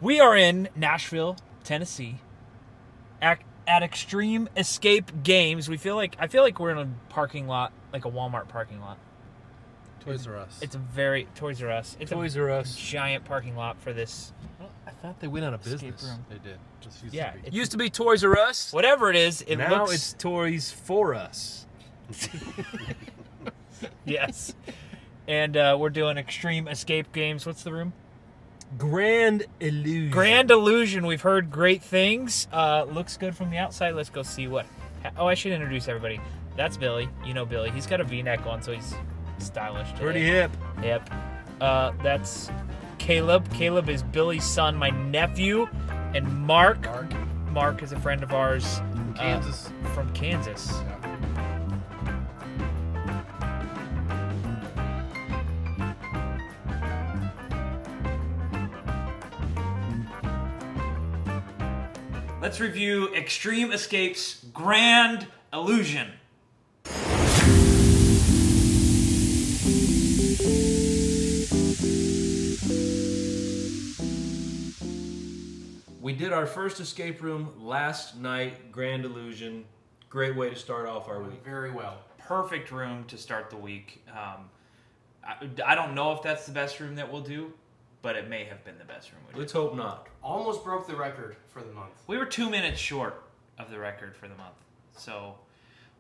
We are in Nashville, Tennessee, at Extreme Escape Games. I feel like we're in a parking lot, like a Walmart parking lot. Toys R Us. It's a very Toys R Us. It's Toys R Us. Giant parking lot for this. Well, I thought they went out of Escape business. room. They did. Just Used to be Toys R Us. Whatever it is, now looks. it's Toys for Us. Yes. And we're doing Extreme Escape Games. What's the room? Grand Illusion. Grand Illusion. We've heard great things. Looks good from the outside. Let's go see what. Oh, I should introduce everybody. That's Billy. You know Billy. He's got a V-neck on, so he's stylish today. Pretty hip. Yep. That's Caleb. Caleb is Billy's son, my nephew. And Mark. Mark is a friend of ours. Kansas. From Kansas. Yeah. Let's review Extreme Escape's Grand Illusion. We did our first escape room last night, Grand Illusion. Great way to start off our week. Very well. Perfect room to start the week. I don't know if that's the best room that we'll do, but it may have been the best room we did. Let's hope not. Almost broke the record for the month. We were 2 minutes short of the record for the month, so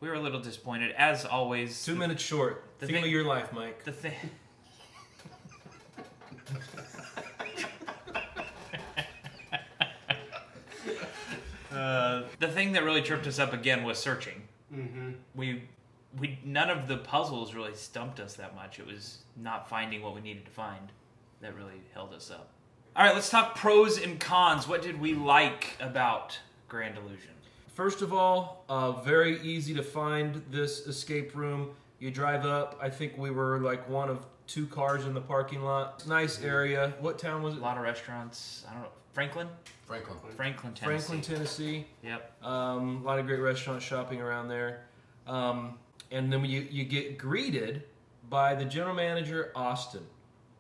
we were a little disappointed. As always, 2 minutes short. the Theme thing- of your life, Mike. the thing. The thing that really tripped us up again was searching. Mm-hmm. We none of the puzzles really stumped us that much. It was not finding what we needed to find that really held us up. All right, let's talk pros and cons. What did we like about Grand Illusion? First of all, very easy to find this escape room. You drive up. I think we were like one of 2 cars in the parking lot. Nice area. What town was A it? lot of restaurants. I don't know. Franklin, Tennessee. Franklin, Tennessee. Yep. A lot of great restaurants, shopping around there. And then you get greeted by the general manager, Austin.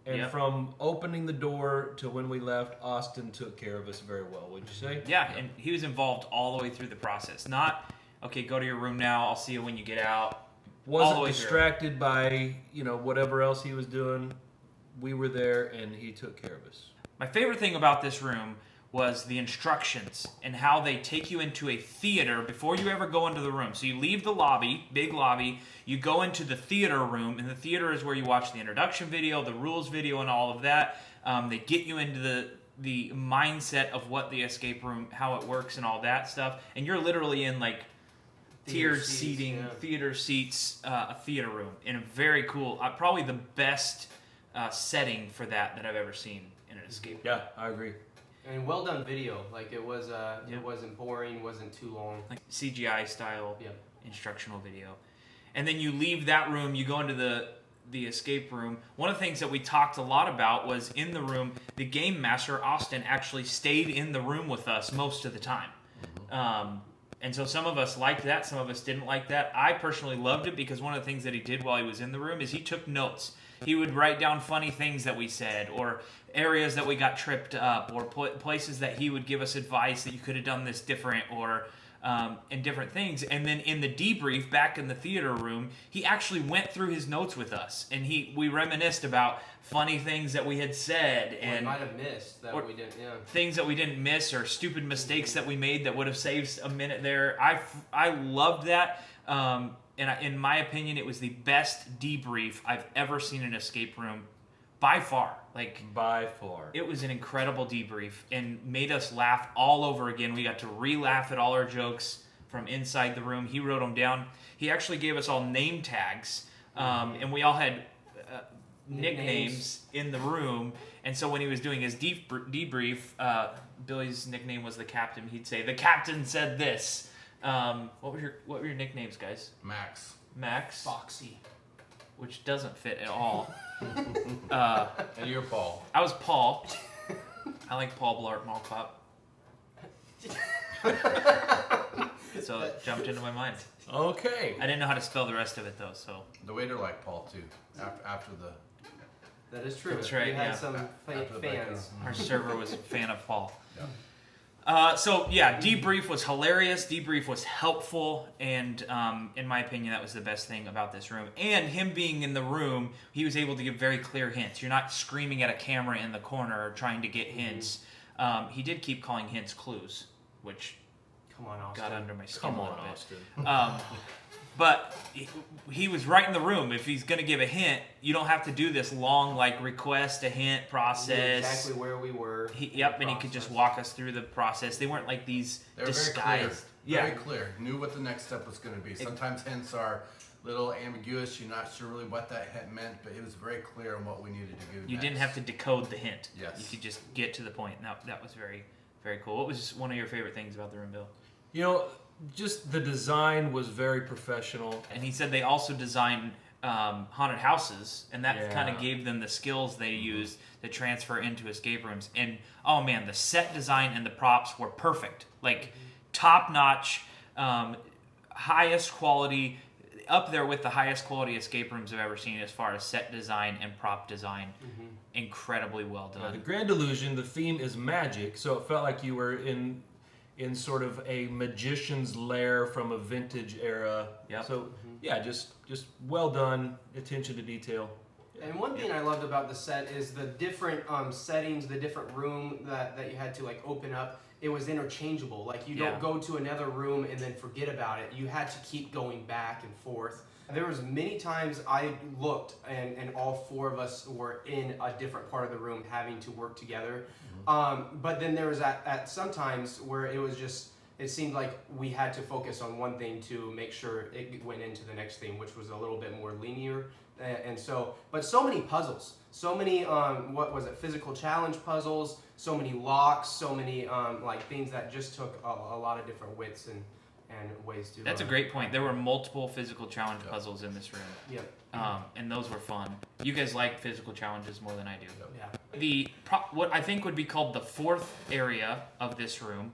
And Yep. from opening the door to when we left, Austin took care of us very well, would you say? Yeah, and he was involved all the way through the process. Not, okay, go to your room now. I'll see you when you get out. All the Wasn't way through. distracted by, whatever else he was doing. We were there, and he took care of us. My favorite thing about this room was the instructions and how they take you into a theater before you ever go into the room. So you leave the lobby, big lobby, you go into the theater room, and the theater is where you watch the introduction video, the rules video, and all of that. They get you into the mindset of what the escape room, how it works, and all that stuff. And you're literally in like tiered seats, seating, yeah. theater seats, a theater room, in a very cool, probably the best setting for that I've ever seen in an escape room. Yeah, I agree. And well done video. Like it wasn't boring, wasn't too long. Like CGI style Yep. instructional video. And then you leave that room, you go into the escape room. One of the things that we talked a lot about was in the room, the game master, Austin, actually stayed in the room with us most of the time. And so some of us liked that, some of us didn't like that. I personally loved it because one of the things that he did while he was in the room is he took notes. He would write down funny things that we said, or areas that we got tripped up, or places that he would give us advice that you could have done this different, or and different things. And then in the debrief back in the theater room, he actually went through his notes with us, and we reminisced about funny things that we had said, Or and might have missed that we didn't. Yeah. things that we didn't miss, or stupid mistakes that we made that would have saved a minute there. I loved that. In my opinion, it was the best debrief I've ever seen in an escape room, by far. By far. It was an incredible debrief and made us laugh all over again. We got to re-laugh at all our jokes from inside the room. He wrote them down. He actually gave us all name tags, and we all had nicknames in the room. And so when he was doing his debrief, Billy's nickname was the Captain. He'd say, "The Captain said this." What were your nicknames, guys? Max. Foxy. Which doesn't fit at all. And you're Paul. I was Paul. I like Paul Blart Mall Cop. So it jumped into my mind. Okay. I didn't know how to spell the rest of it though, so. The waiter liked Paul too. After That is true. That's right, We had yeah. some After the fans. Our server was a fan of Paul. Yeah. So yeah, debrief was hilarious. Debrief was helpful, and in my opinion, that was the best thing about this room. And him being in the room, he was able to give very clear hints. You're not screaming at a camera in the corner trying to get hints. He did keep calling hints clues, which Come on, Austin. got under my skin Come a on, little bit. Austin. But he was right in the room. If he's going to give a hint, you don't have to do this long, like, request a hint We knew process. exactly where we were. And he could just walk us through the process. They weren't like these They were disguised. very clear. Knew what the next step was going to be. Sometimes hints are a little ambiguous. You're not sure really what that hint meant, but it was very clear on what we needed to do. You next. didn't have to decode the hint. Yes. You could just get to the point. And that was very, very cool. What was one of your favorite things about the room, Bill? You know, just the design was very professional. And he said they also designed haunted houses, and that kind of Yeah. gave them the skills they used to transfer into escape rooms. And oh man, the set design and the props were perfect, like top notch, highest quality, up there with the highest quality escape rooms I've ever seen as far as set design and prop design. Incredibly well The done. Grand Illusion, the theme is magic, so it felt like you were in sort of a magician's lair from a vintage era. Yep. So yeah, just well done, attention to detail. And one thing I loved about the set is the different settings, the different room that you had to like open up. It was interchangeable. Like you don't go to another room and then forget about it. You had to keep going back and forth. There was many times I looked and all four of us were in a different part of the room having to work together. But then there was at some times where it was just, it seemed like we had to focus on one thing to make sure it went into the next thing, which was a little bit more linear. And so, but so many puzzles, so many, what was it, physical challenge puzzles, so many locks, so many like things that just took a lot of different wits and ways to. That's a great point. There were multiple physical challenge puzzles in this room. Yep. And those were fun. You guys like physical challenges more than I do. Yeah. What I think would be called the fourth area of this room,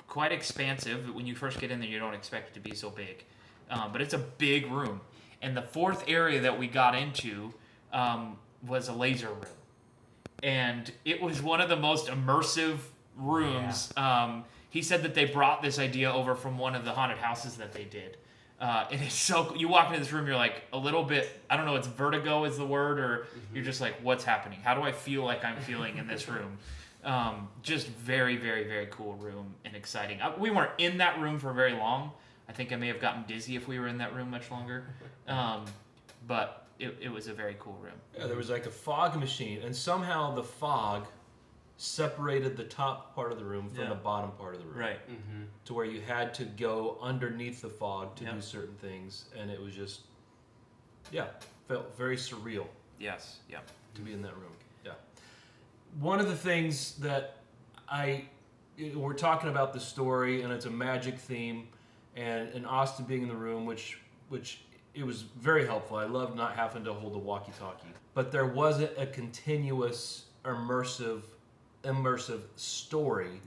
quite expansive. When you first get in there, you don't expect it to be so big, but it's a big room. And the fourth area that we got into was a laser room, and it was one of the most immersive rooms. He said that they brought this idea over from one of the haunted houses that they did. And it's so, you walk into this room, you're like a little bit, I don't know, it's vertigo is the word, or you're just like, what's happening? How do I feel like I'm feeling in this room? Just very, very, very cool room and exciting. We weren't in that room for very long. I think I may have gotten dizzy if we were in that room much longer. But it was a very cool room. Yeah, there was like a fog machine, and somehow the fog separated the top part of the room from the bottom part of the room. Right. To where you had to go underneath the fog to do certain things, and it was just, felt very surreal. Yes. Yeah. To be in that room. Yeah. One of the things that we're talking about the story, and it's a magic theme, and Austin being in the room, which it was very helpful. I loved not having to hold the walkie-talkie. But there wasn't a continuous, immersive story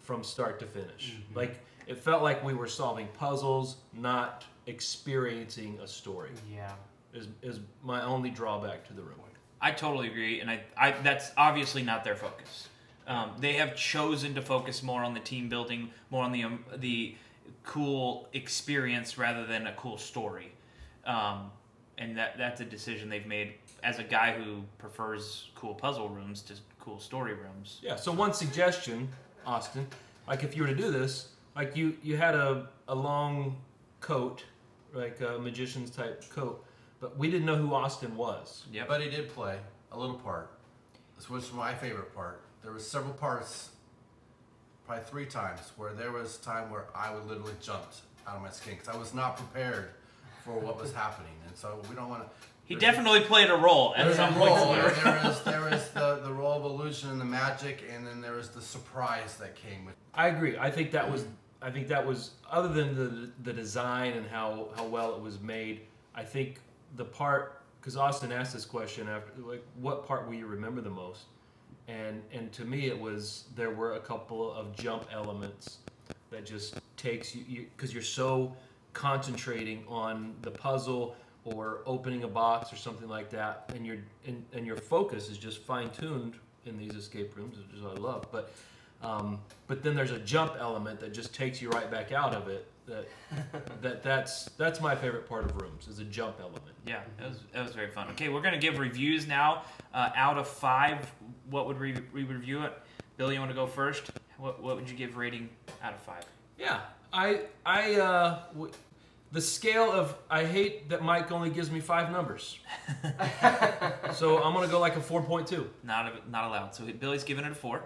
from start to finish. Like, it felt like we were solving puzzles, not experiencing a story. Yeah. Is my only drawback to the room. I totally agree, and I that's obviously not their focus. They have chosen to focus more on the team building, more on the cool experience rather than a cool story. And that's a decision they've made as a guy who prefers cool puzzle rooms to cool story rooms. Yeah, so one suggestion, Austin, like if you were to do this, like you had a long coat, like a magician's type coat, but we didn't know who Austin was. Yep. But he did play a little part. This was my favorite part. There was several parts, probably 3 times, where there was time where I would literally jumped out of my skin because I was not prepared for what was happening, and so we don't want to. He definitely played a role at some point. There is the role of illusion and the magic, and then there was the surprise that came with. I agree. I think that was other than the design and how well it was made. I think the part, because Austin asked this question after, like, what part will you remember the most? And to me, there were a couple of jump elements that just takes you because you're so concentrating on the puzzle or opening a box or something like that, and your focus is just fine-tuned in these escape rooms, which is what I love. But then there's a jump element that just takes you right back out of it. That's my favorite part of rooms, is a jump element. Yeah, that was very fun. Okay, we're gonna give reviews now. Out of 5, what would we review it? Bill, you want to go first? What would you give rating out of 5? Yeah, the scale of, I hate that Mike only gives me 5 numbers. So I'm gonna go like a 4.2. Not allowed. So Billy's giving it a 4.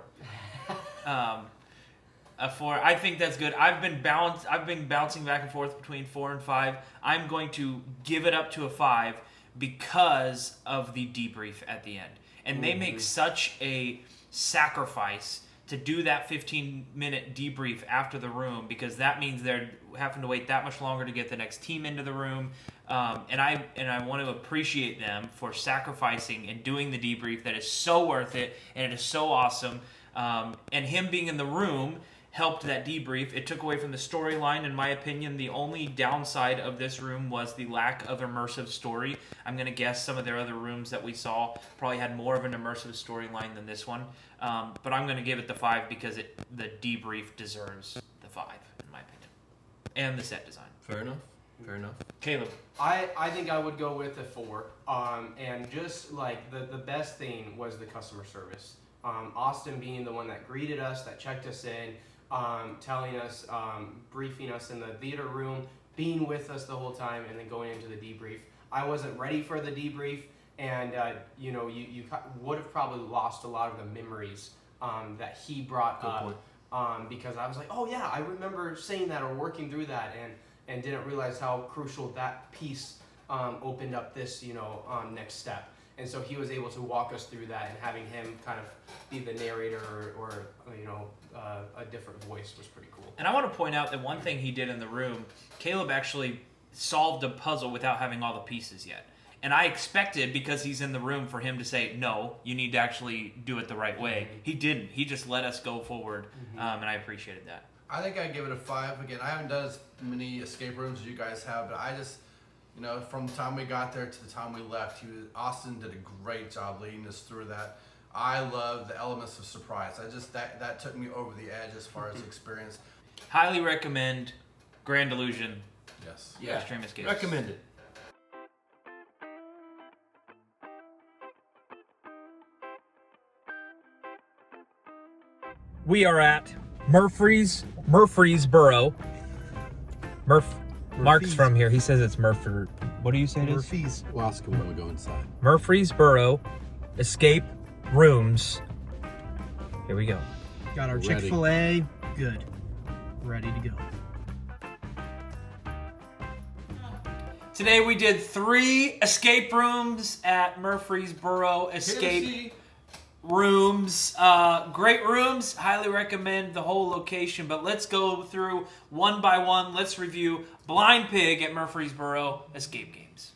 A 4. I think that's good. I've been bouncing back and forth between 4 and 5. I'm going to give it up to a 5 because of the debrief at the end. And they make such a sacrifice to do that 15-minute debrief after the room, because that means they're having to wait that much longer to get the next team into the room. And I want to appreciate them for sacrificing and doing the debrief. That is so worth it, and it is so awesome. And him being in the room helped that debrief. It took away from the storyline. In my opinion, the only downside of this room was the lack of immersive story. I'm going to guess some of their other rooms that we saw probably had more of an immersive storyline than this one. But I'm going to give it the 5 because the debrief deserves the 5, in my opinion. And the set design. Fair enough. Caleb. I think I would go with a 4. And just like the best thing was the customer service. Austin being the one that greeted us, that checked us in, telling us, briefing us in the theater room, being with us the whole time, and then going into the debrief. I wasn't ready for the debrief, and you would have probably lost a lot of the memories that he brought up, because I was like, oh yeah, I remember saying that or working through that, and didn't realize how crucial that piece opened up this next step. And so he was able to walk us through that, and having him kind of be the narrator or a different voice was pretty cool. And I want to point out that one thing he did in the room, Caleb actually solved a puzzle without having all the pieces yet. And I expected, because he's in the room, for him to say, no, you need to actually do it the right way. Mm-hmm. He didn't. He just let us go forward, and I appreciated that. I think I'd give it a 5. Again, I haven't done as many escape rooms as you guys have, but I just... from the time we got there to the time we left, Austin did a great job leading us through that. I love the elements of surprise. That took me over the edge as far as experience. Highly recommend Grand Illusion. Yes. Yeah. Extreme Escapes. Recommend it. We are at Murfreesboro. Mark's from here. He says it's Murfreesboro. What do you say it is? Murphy's. We'll ask him when we go inside. Murfreesboro Escape Rooms. Here we go. Got our Chick-fil-A. Good. Ready to go. Today we did 3 escape rooms at Murfreesboro Escape Rooms. Great rooms. Highly recommend the whole location. But let's go through one by one. Let's review Blind Pig at Murfreesboro Escape Games.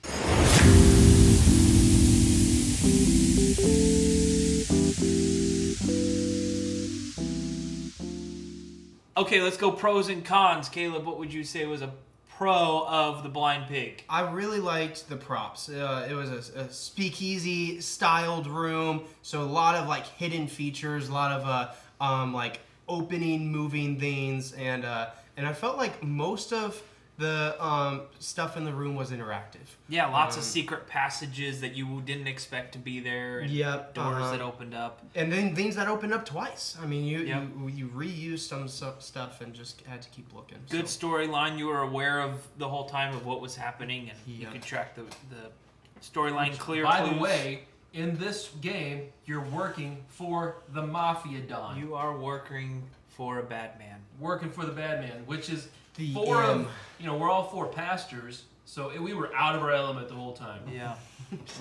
Okay, let's go pros and cons. Caleb, what would you say was a pro of the Blind Pig? I really liked the props. It was a speakeasy styled room, so a lot of like hidden features, a lot of like opening, moving things, and I felt like most of the stuff in the room was interactive. Yeah, lots of secret passages that you didn't expect to be there, and doors that opened up, and then things that opened up twice. I mean, you reused some stuff and just had to keep looking. Good storyline. You were aware of the whole time of what was happening, and you could track the storyline clear. By the way, in this game, you're working for the Mafia Don. You are working for a bad man. Working for the bad man, which is we're all 4 pastors, so we were out of our element the whole time. Yeah.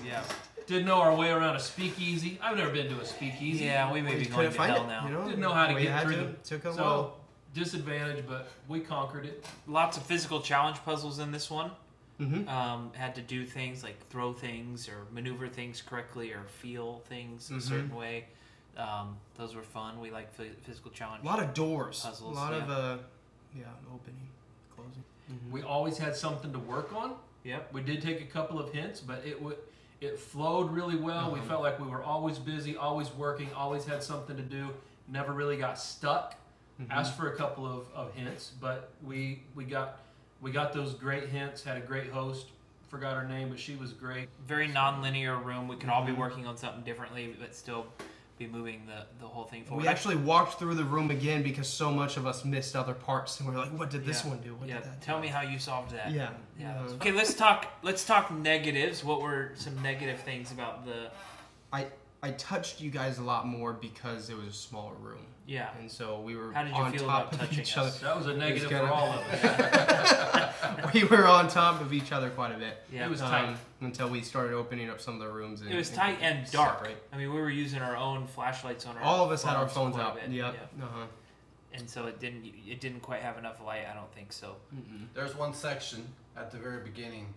Yeah. Didn't know our way around a speakeasy. I've never been to a speakeasy. Yeah, we may be going to hell now. Didn't know how to get through them. Took a so, while. Disadvantage, but we conquered it. Lots of physical challenge puzzles in this one. Mm-hmm. Had to do things like throw things or maneuver things correctly or feel things a certain way. Those were fun. We like physical challenge. A lot of doors. Puzzles. A lot of opening, closing. We always had something to work on. Yep. We did take a couple of hints, but it flowed really well. We felt like we were always busy, always working, always had something to do. Never really got stuck. Asked for a couple of hints, but we got those great hints. Had a great host. Forgot her name, but she was great. Very non-linear room. We could all be working on something differently, but still be moving the whole thing forward. We actually walked through the room again because so much of us missed other parts, and we were like, "What did this one do? What did that do?" Tell me how you solved that. Yeah. Okay, let's talk negatives. What were some negative things about the? I touched you guys a lot more because it was a smaller room. Yeah. And so we were How did you on feel top about of touching each us? other. That was a negative for kinda- all of us. We were on top of each other quite a bit. Yeah. It was tight. Until we started opening up some of the rooms. It was tight and dark. separate. I mean, we were using our own flashlights on our. All of us had our phones quite a out. bit. Yep. Yeah. Uh-huh. And so it didn't quite have enough light. I don't think so. There's one section at the very beginning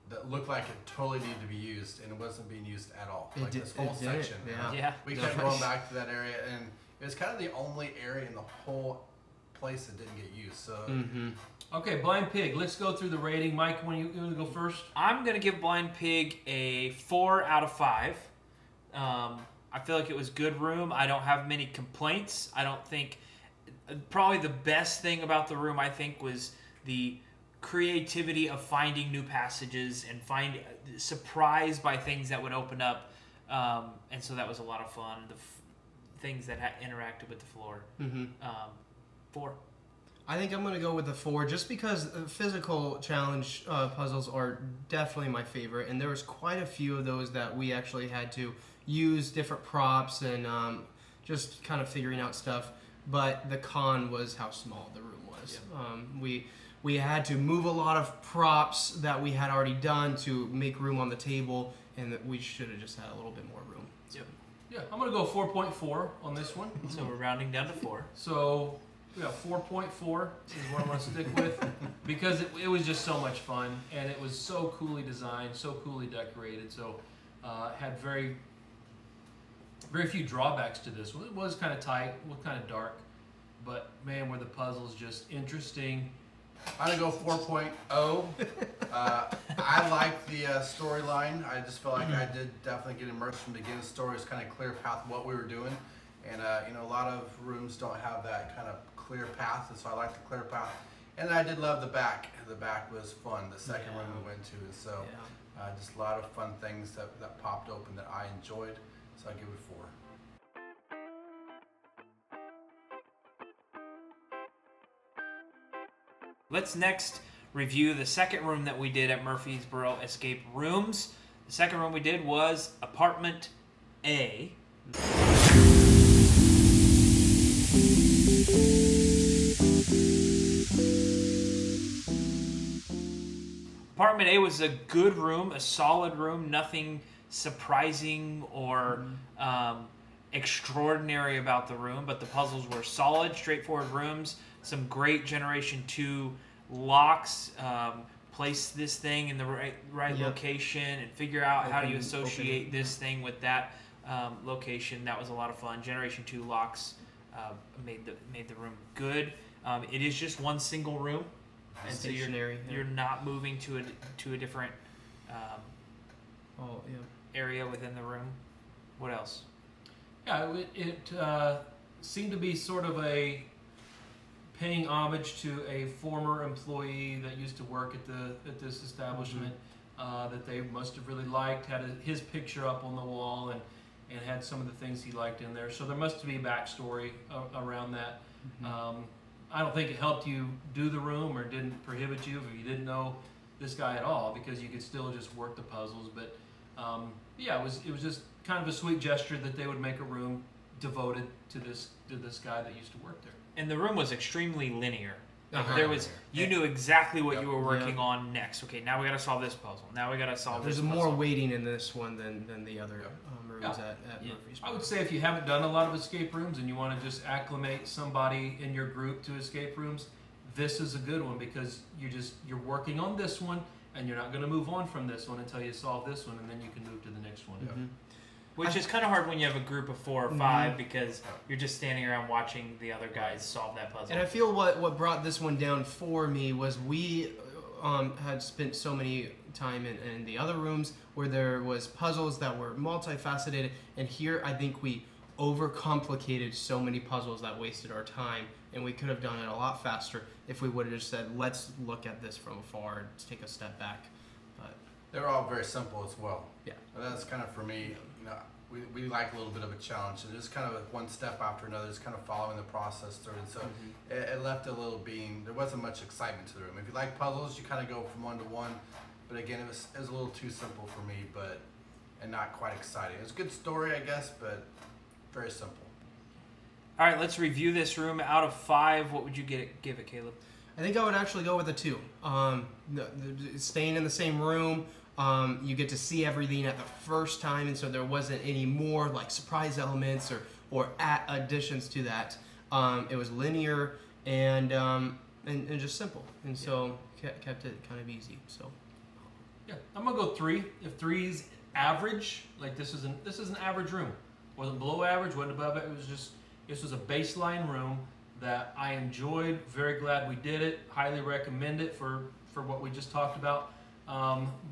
that looked like it totally needed to be used, and it wasn't being used at all. It Like did- this whole it didn't, section. yeah. Yeah. We kept going back to that area, and it was kind of the only area in the whole place that didn't get used. So Okay, Blind Pig. Let's go through the rating. Mike, you want to go first? I'm gonna give Blind Pig a 4 out of 5. I feel like it was good room. I don't have many complaints. I don't think. Probably the best thing about the room, I think, was the creativity of finding new passages and surprised by things that would open up, and so that was a lot of fun. The things that interacted with the floor. 4. I think I'm going to go with the 4 just because physical challenge puzzles are definitely my favorite. And there was quite a few of those that we actually had to use different props and just kind of figuring out stuff. But the con was how small the room was. Yep. We had to move a lot of props that we had already done to make room on the table, and that we should have just had a little bit more room. Yep. Yeah, I'm going to go 4.4 on this one. So we're rounding down to 4. So, yeah, 4.4 is what I'm going to stick with because it was just so much fun, and it was so coolly designed, so coolly decorated. So, had very few drawbacks to this one. It was kind of tight, was kind of dark, but man, were the puzzles just interesting. I'm gonna go 4.0. I like the storyline. I just felt like I did definitely get immersed from the beginning. The story was kind of clear path of what we were doing, and a lot of rooms don't have that kind of clear path, and so I like the clear path. And I did love the back. The back was fun. The second room we went to, and so just a lot of fun things that popped open that I enjoyed. So I give it 4. Let's next review the second room that we did at Murfreesboro Escape Rooms. The second room we did was Apartment A. Apartment A was a good room, a solid room, nothing surprising or extraordinary about the room, but the puzzles were solid, straightforward rooms, some great Generation 2 locks, place this thing in the right location and figure out how do you associate this thing with that location. That was a lot of fun. Generation 2 locks made the room good. It is just one single room. And so you're not moving to a different area within the room. What else? Yeah, it seemed to be sort of a paying homage to a former employee that used to work at this establishment that they must have really liked. Had his picture up on the wall and had some of the things he liked in there. So there must be a backstory around that. I don't think it helped you do the room or didn't prohibit you if you didn't know this guy at all, because you could still just work the puzzles. But it was just kind of a sweet gesture that they would make a room devoted to this guy that used to work there. And the room was extremely linear. Uh-huh. There was you knew exactly what you were working on next. Okay, now we got to solve this puzzle. Now we got to solve this There's puzzle. more waiting in this one than the other rooms at Murfreesboro. I would say if you haven't done a lot of escape rooms and you want to just acclimate somebody in your group to escape rooms, this is a good one because you're working on this one and you're not going to move on from this one until you solve this one, and then you can move to the next one. Which is kind of hard when you have a group of 4 or 5 because you're just standing around watching the other guys solve that puzzle. And I feel what brought this one down for me was had spent so many time in the other rooms where there was puzzles that were multifaceted, and here I think we overcomplicated so many puzzles that wasted our time, and we could have done it a lot faster if we would have just said, let's look at this from afar and take a step back. But They're all very simple as well. yeah. And that's kind of for me, we like a little bit of a challenge, and just kind of one step after another, just kind of following the process through. And so it left a little being, there wasn't much excitement to the room. If you like puzzles, you kind of go from one to one. But again, it was a little too simple for me, and not quite exciting. It was a good story, I guess, but very simple. All right, let's review this room. Out of 5, what would you give it, Caleb? I think I would actually go with a 2. Staying in the same room, you get to see everything at the first time, and so there wasn't any more like surprise elements or additions to that. It was linear and just simple, and so kept it kind of easy. So Yeah, I'm gonna go 3. If 3 is average, like this is an average room. Wasn't below average, wasn't above it. This was a baseline room that I enjoyed. Very glad we did it. Highly recommend it for what we just talked about.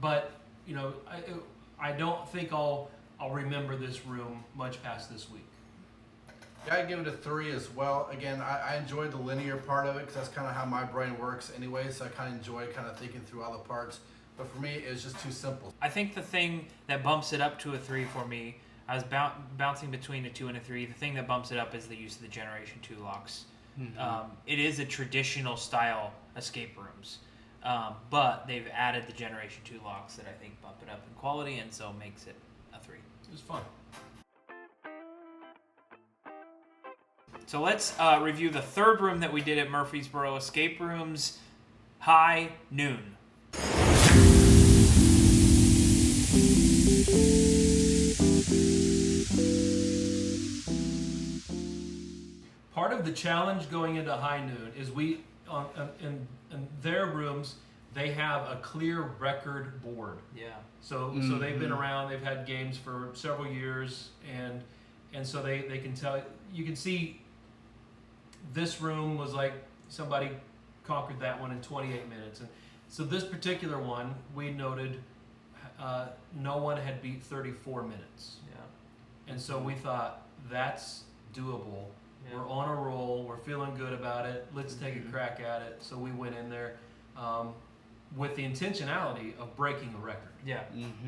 But I don't think I'll remember this room much past this week. Yeah, I'd give it a 3 as well. Again, I enjoyed the linear part of it because that's kind of how my brain works anyway. So I kind of enjoy kind of thinking through all the parts. But for me, it was just too simple. I think the thing that bumps it up to a 3 for me, I was bouncing between a 2 and a 3. The thing that bumps it up is the use of the Generation 2 locks. It is a traditional style escape rooms, but they've added the Generation 2 locks that I think bump it up in quality, and so makes it a 3. It was fun. So let's review the third room that we did at Murfreesboro Escape Rooms, High Noon. Part of the challenge going into High Noon is in their rooms they have a clear record board. Yeah. So they've been around. They've had games for several years, and so they can tell. You can see this room was like somebody conquered that one in 28 minutes, and so this particular one we noted no one had beat 34 minutes. Yeah. And so we thought that's doable. Yeah. We're on a roll. We're feeling good about it. Let's take a crack at it. So we went in there with the intentionality of breaking a record. Yeah.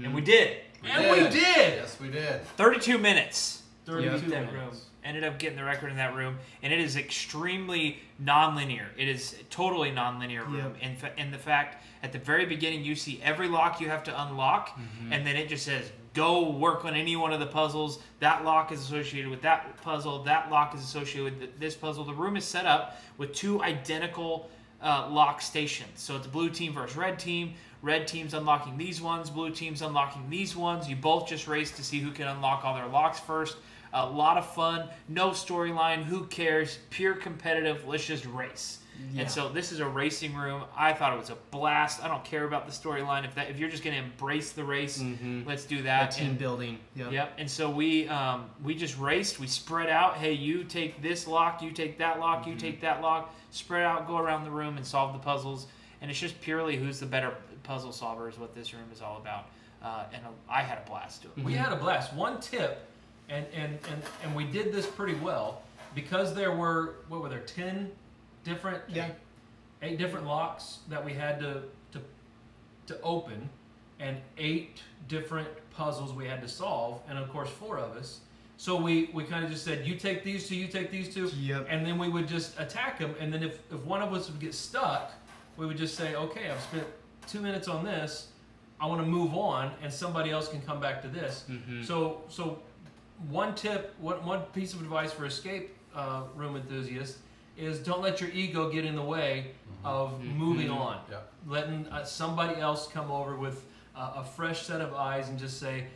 And we did. We did! Yes, we did. 32 minutes. 32 that minutes. room. Ended up getting the record in that room, and it is extremely non-linear. It is a totally non-linear room. And the fact at the very beginning you see every lock you have to unlock, and then it just says go work on any one of the puzzles. That lock is associated with that puzzle. That lock is associated with this puzzle. The room is set up with 2 identical lock stations. So it's blue team versus red team. Red team's unlocking these ones. Blue team's unlocking these ones. You both just race to see who can unlock all their locks first. A lot of fun. No storyline. Who cares? Pure competitive. Let's just race. Yeah. And so this is a racing room. I thought it was a blast. I don't care about the storyline. If you're just going to embrace the race, let's do that. Team building. Yep. And so we just raced. We spread out. Hey, you take this lock. You take that lock. You take that lock. Spread out. Go around the room and solve the puzzles. And it's just purely who's the better puzzle solver is what this room is all about. And I had a blast doing it. We had a blast. One tip, and we did this pretty well because there were 10 different 8 different locks that we had to open, and 8 different puzzles we had to solve, and of course 4 of us. So we kind of just said, you take these 2, you take these 2, and then we would just attack them. And then if one of us would get stuck, we would just say, okay, I've spent 2 minutes on this. I want to move on, and somebody else can come back to this. So one tip, one piece of advice for escape room enthusiasts is don't let your ego get in the way of moving on. Letting somebody else come over with a fresh set of eyes and just say,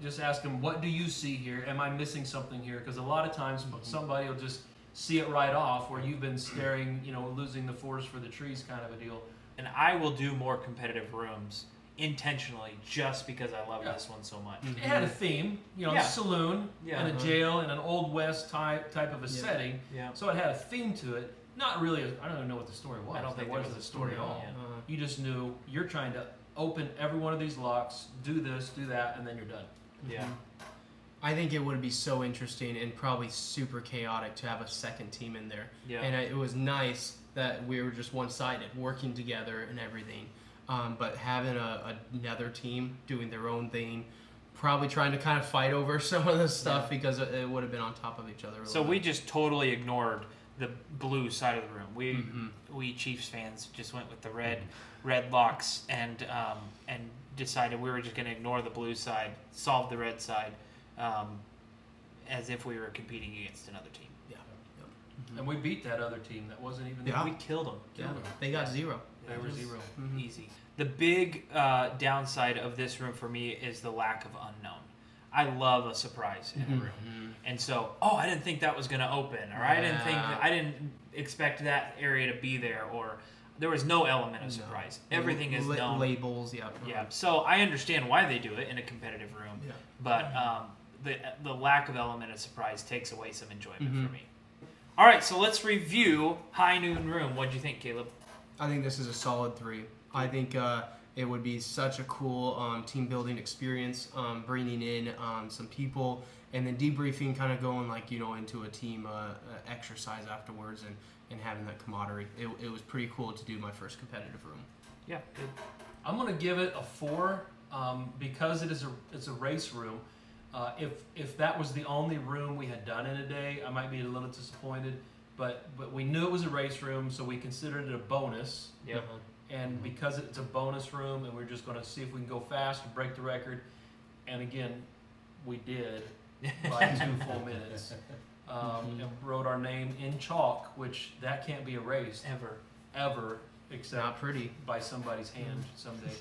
just ask them, what do you see here? Am I missing something here? Because a lot of times somebody will just see it right off where you've been staring, losing the forest for the trees kind of a deal. And I will do more competitive rooms intentionally just because I love this one so much. It had a theme, a saloon and a jail in an Old West type of a setting. Yeah. So it had a theme to it. Not really. I don't even know what the story was. I don't think there was a story at all. yeah. You just knew you're trying to open every one of these locks, do this, do that, and then you're done. Yeah. I think it would be so interesting and probably super chaotic to have a second team in there. Yeah. And it was nice that we were just one-sided, working together and everything. But having another team doing their own thing, probably trying to kind of fight over some of the stuff because it would have been on top of each other. So we just totally ignored the blue side of the room. We Chiefs fans just went with the red locks and decided we were just going to ignore the blue side, solve the red side, as if we were competing against another team. Yeah. And we beat that other team that wasn't even there. Yeah. We killed them. Yeah. They got 0. They were 0. Easy. The big downside of this room for me is the lack of unknown. I love a surprise in a room, and so I didn't think that was going to open, or I didn't expect that area to be there, or there was no element of surprise. Everything is known. Labels, yeah. Yeah. So I understand why they do it in a competitive room, but the lack of element of surprise takes away some enjoyment for me. All right, so let's review High Noon Room. What'd you think, Caleb? I think this is a solid 3. I think it would be such a cool team building experience, bringing in some people and then debriefing, kind of going into a team exercise afterwards and having that camaraderie. It was pretty cool to do my first competitive room. Yeah, good. I'm gonna give it a 4 because it's a race room. If that was the only room we had done in a day, I might be a little disappointed. But we knew it was a race room, so we considered it a bonus. Yeah. And because it's a bonus room, and we're just going to see if we can go fast and break the record. And again, we did by 2 full minutes. And wrote our name in chalk, which that can't be erased ever, except Not pretty. by somebody's hand someday.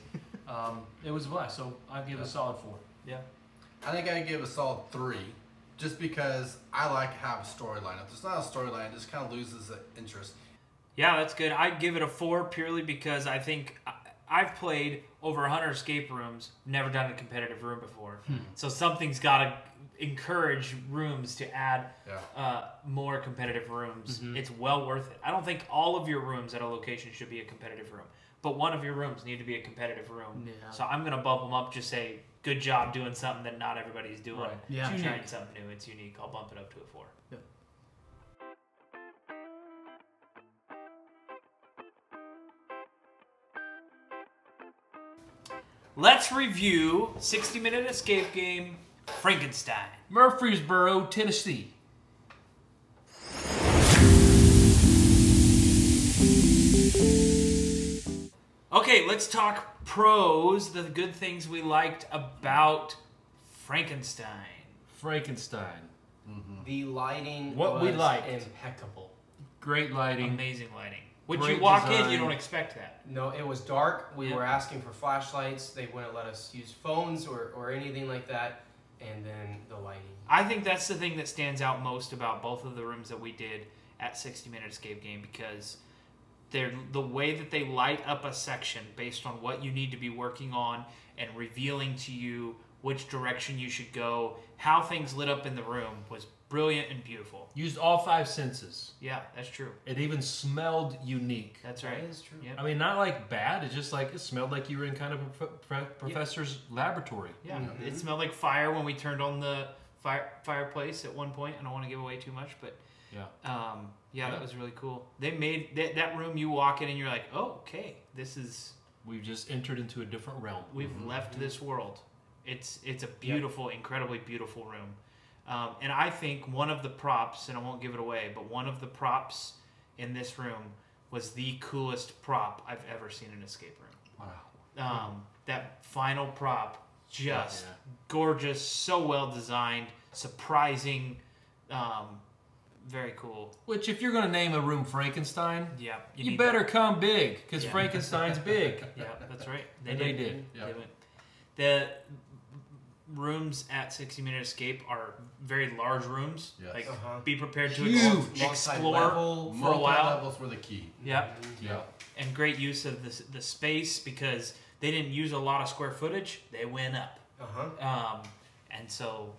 It was a blast, so I'd give it a solid 4. Yeah. I think I give a solid 3, just because I like to have a storyline. If there's not a storyline, it just kind of loses the interest. Yeah, that's good. I'd give it a 4 purely because I think I've played over 100 escape rooms, never done a competitive room before. So something's got to encourage rooms to add more competitive rooms. It's well worth it. I don't think all of your rooms at a location should be a competitive room, but one of your rooms need to be a competitive room. Yeah. So I'm going to bump them up, just say, good job doing something that not everybody's doing. Right. Yeah. It's trying something new. It's unique. I'll bump it up to a 4. Yeah. Let's review 60-minute escape game, Frankenstein. Murfreesboro, Tennessee. Okay, let's talk pros, the good things we liked about Frankenstein. Frankenstein. The lighting What we was liked. impeccable. Great lighting. Amazing lighting. When Great you walk in, design. you don't expect that. No, it was dark. We Yeah. were asking for flashlights. They wouldn't let us use phones or anything like that. And then the lighting. I think that's the thing that stands out most about both of the rooms that we did at 60-minute escape game, because they're the way that they light up a section based on what you need to be working on and revealing to you which direction you should go. How things lit up in the room was brilliant and beautiful. Used all 5 senses. Yeah, that's true. It even smelled unique. That's right. That is true. Yep. I mean, not like bad. It's just like it smelled like you were in kind of a professor's laboratory. Yeah, it smelled like fire when we turned on the fireplace at one point. I don't want to give away too much, but Yeah. that was really cool. They made that room. You walk in and you're like, oh, okay, this is We've just entered into a different realm. we've left this world. It's a beautiful, incredibly beautiful room. And I think one of the props, and I won't give it away, but one of the props in this room was the coolest prop I've ever seen in an escape room. Wow. That final prop, just Yeah. gorgeous, so well designed, surprising, very cool. Which, if you're going to name a room Frankenstein, Yeah, you need better that. come big, because Yeah. Frankenstein's big. Yeah, that's right. And they did. Yeah. They went. The rooms at 60-minute escape are very large rooms. Yes. Like, Uh-huh. be prepared to Huge. explore Multi-level. for a while. Multi-levels were the key. Yeah, Yeah. and great use of the space, because they didn't use a lot of square footage. They went up. Uh-huh. And so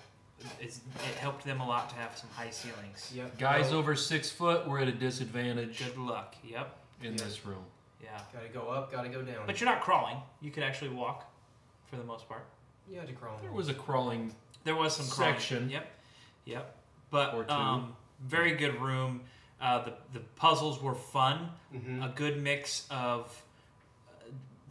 it helped them a lot to have some high ceilings. Yep. Guys over 6 foot were at a disadvantage Good luck. Yep. in this room. Yeah. Gotta go up, gotta go down. But you're not crawling. You could actually walk, for the most part. you had to crawl. There was a crawling. There was some crawling. Section. Yep. But Or two. very good room. The puzzles were fun. Mm-hmm. A good mix of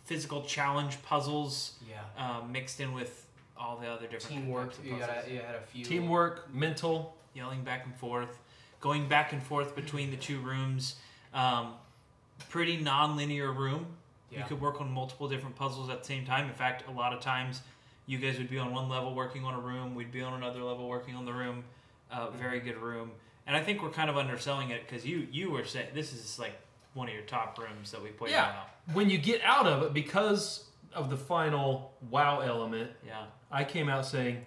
physical challenge puzzles Yeah. mixed in with all the other different Teamwork. types of You puzzles. had a few. Teamwork, mental. Yelling back and forth, going back and forth between the two rooms. Pretty non-linear room. Yeah. You could work on multiple different puzzles at the same time. In fact, a lot of times you guys would be on one level working on a room. We'd be on another level working on the room. Very good room. And I think we're kind of underselling it because you were saying this is like one of your top rooms that we played Yeah. now. When you get out of it, because of the final wow element, Yeah. I came out saying,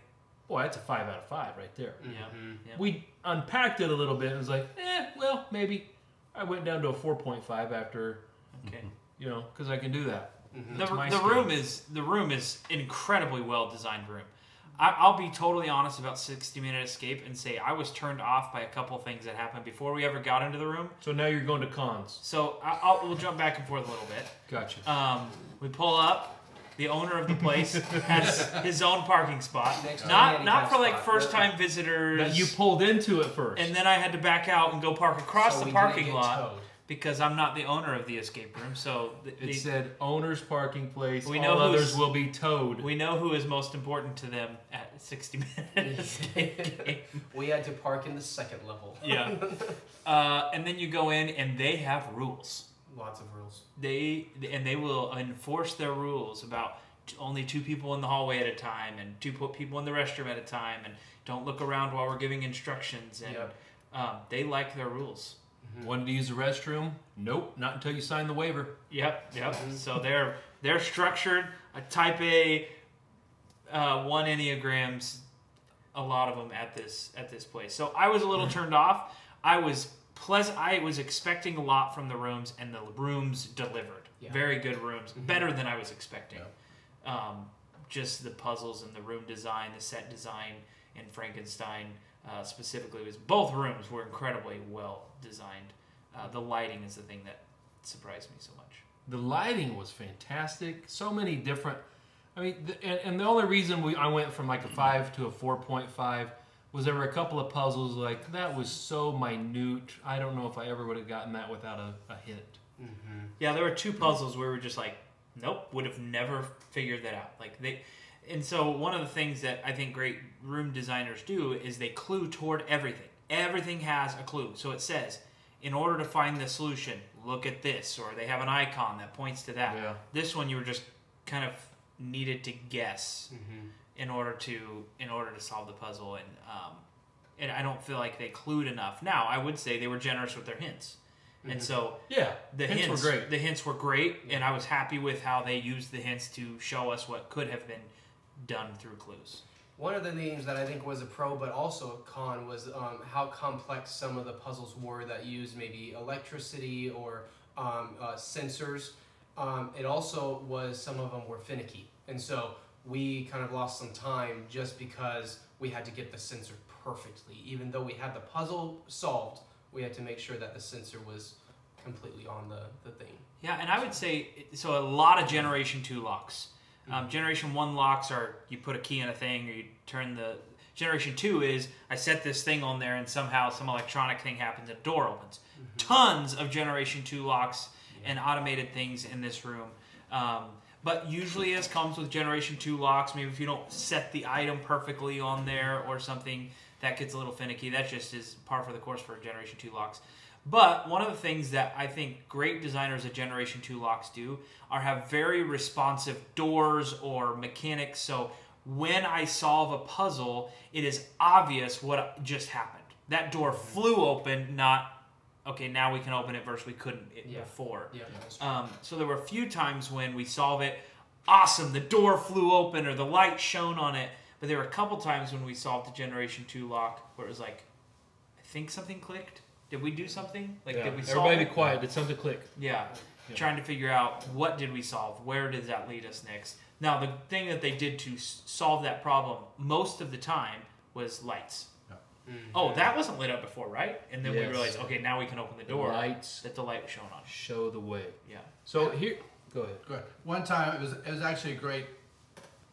boy, that's a 5 out of 5 right there. Yeah. Mhm. Yeah. We unpacked it a little bit and was like, well, maybe. I went down to a 4.5 after, Okay. because I can do that. Mhm. The, It's my the skill. room is an incredibly well designed room. I'll be totally honest about 60-Minute Escape and say I was turned off by a couple things that happened before we ever got into the room. So now you're going to cons. So we'll jump back and forth a little bit. Gotcha. We pull up. The owner of the place has his own parking spot. Next to the Not handicap for like spot. first-time visitors. That you pulled into it first. And then I had to back out and go park across So the we parking didn't get lot towed. because I'm not the owner of the escape room. So it said owner's parking place. We All know who's- others will be towed. we know who is most important to them at 60-Minute Escape game. We had to park in the second level. Yeah. And then you go in and they have rules. Lots of rules. They will enforce their rules about only 2 people in the hallway at a time and 2 people in the restroom at a time and don't look around while we're giving instructions and Yep. they like their rules. Wanted to use the restroom? Nope, not until you sign the waiver. Yep. So they're structured. A type A, 1 Enneagrams, a lot of them at this place. So I was a little turned off. I was expecting a lot from the rooms, and the rooms delivered. Yeah. Very good rooms, better than I was expecting. Just the puzzles and the room design, the set design, and Frankenstein specifically both rooms were incredibly well designed. The lighting is the thing that surprised me so much. The lighting was fantastic. So many different. I mean, and the only reason I went from like a 5 to a 4.5 was there were a couple of puzzles like that was so minute. I don't know if I ever would have gotten that without a hint. Mm-hmm. Yeah, there were 2 puzzles where we were just like, nope, would have never figured that out. And so one of the things that I think great room designers do is they clue toward everything. Everything has a clue. So it says, in order to find the solution, look at this, or they have an icon that points to that. Yeah. This one you were just kind of needed to guess in order to solve the puzzle, and I don't feel like they clued enough. Now I would say they were generous with their hints. And so Yeah, the hints were great. The hints were great, and I was happy with how they used the hints to show us what could have been done through clues. One of the things that I think was a pro but also a con was how complex some of the puzzles were that used maybe electricity or sensors. It also was some of them were finicky. And so we kind of lost some time just because we had to get the sensor perfectly. Even though we had the puzzle solved, we had to make sure that the sensor was completely on the thing. Yeah, and I would say, so a lot of Generation 2 locks. Generation 1 locks are you put a key in a thing or you turn the... Generation 2 is I set this thing on there and somehow some electronic thing happens and a door opens. Tons of Generation 2 locks and automated things in this room. But usually as comes with Generation 2 locks, maybe if you don't set the item perfectly on there or something, that gets a little finicky. That just is par for the course for Generation 2 locks. But one of the things that I think great designers of Generation 2 locks do are have very responsive doors or mechanics. So when I solve a puzzle, it is obvious what just happened. That door flew open, not, okay, now we can open it versus we couldn't before. Yeah, that's true. So there were a few times when we solve it, awesome, the door flew open or the light shone on it. But there were a couple times when we solved the Generation 2 lock where it was like, I think something clicked. Did we do something? Like, did we solve Everybody it? be quiet. Did something click? Yeah. Trying to figure out what did we solve? Where does that lead us next? Now, the thing that they did to solve that problem most of the time was lights. Yeah. Oh, that wasn't lit up before, right? And then we Yes. realized, okay, now we can open the door. lights that the light was showing on. show the way. Yeah. So here, go ahead. Good. One time it was actually a great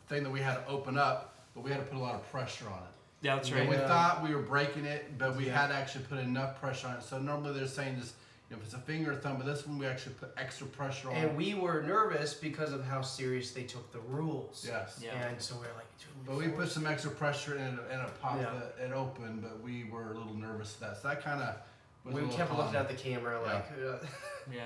thing that we had to open up, but we had to put a lot of pressure on it. Yeah, that's right. And we thought we were breaking it, but we had to actually put enough pressure on it. So normally they're saying just, if it's a finger or thumb, but this one we actually put extra pressure on. And we were nervous because of how serious they took the rules. Yes. Yeah. And so we're like, But we put some extra pressure in it, and it popped. Yeah. It opened, but we were a little nervous of that. So that kind of was a we little kept looking calm. at the camera like, Yeah.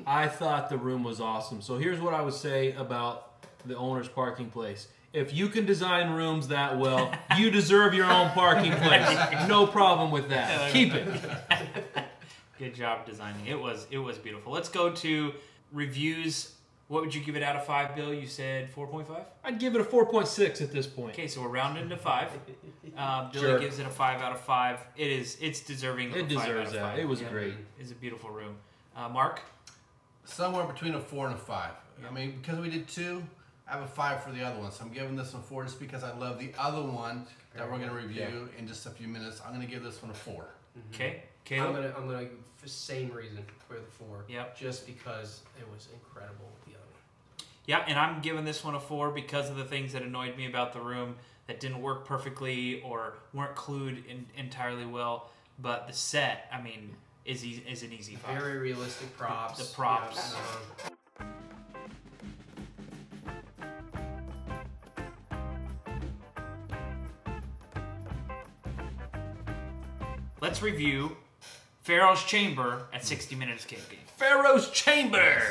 I thought the room was awesome. So here's what I would say about the owner's parking place. If you can design rooms that well, you deserve your own parking place. No problem with that. Keep it. Good job designing. It was beautiful. Let's go to reviews. What would you give it out of 5, Bill? You said 4.5? I'd give it a 4.6 at this point. Okay, so we're rounding to 5. Billy Sure. gives it a 5 out of 5. It's deserving of It a 5 deserves out of that. 5. It was Yeah. great. It's a beautiful room. Mark? Somewhere between a 4 and a 5. I mean, because we did 2, I have a 5 for the other one. So I'm giving this one 4 just because I love the other one that we're going to review in just a few minutes. I'm going to give this one a 4. Okay. I'm Caleb? gonna for same reason for the 4. Yep. Just because it was incredible. The other one. Yeah, and I'm giving this one a 4 because of the things that annoyed me about the room that didn't work perfectly or weren't clued entirely well. But the set, I mean, is an easy 5. Very realistic props. The props. Yeah, Let's review Pharaoh's Chamber at 60-minute escape game. Pharaoh's Chamber.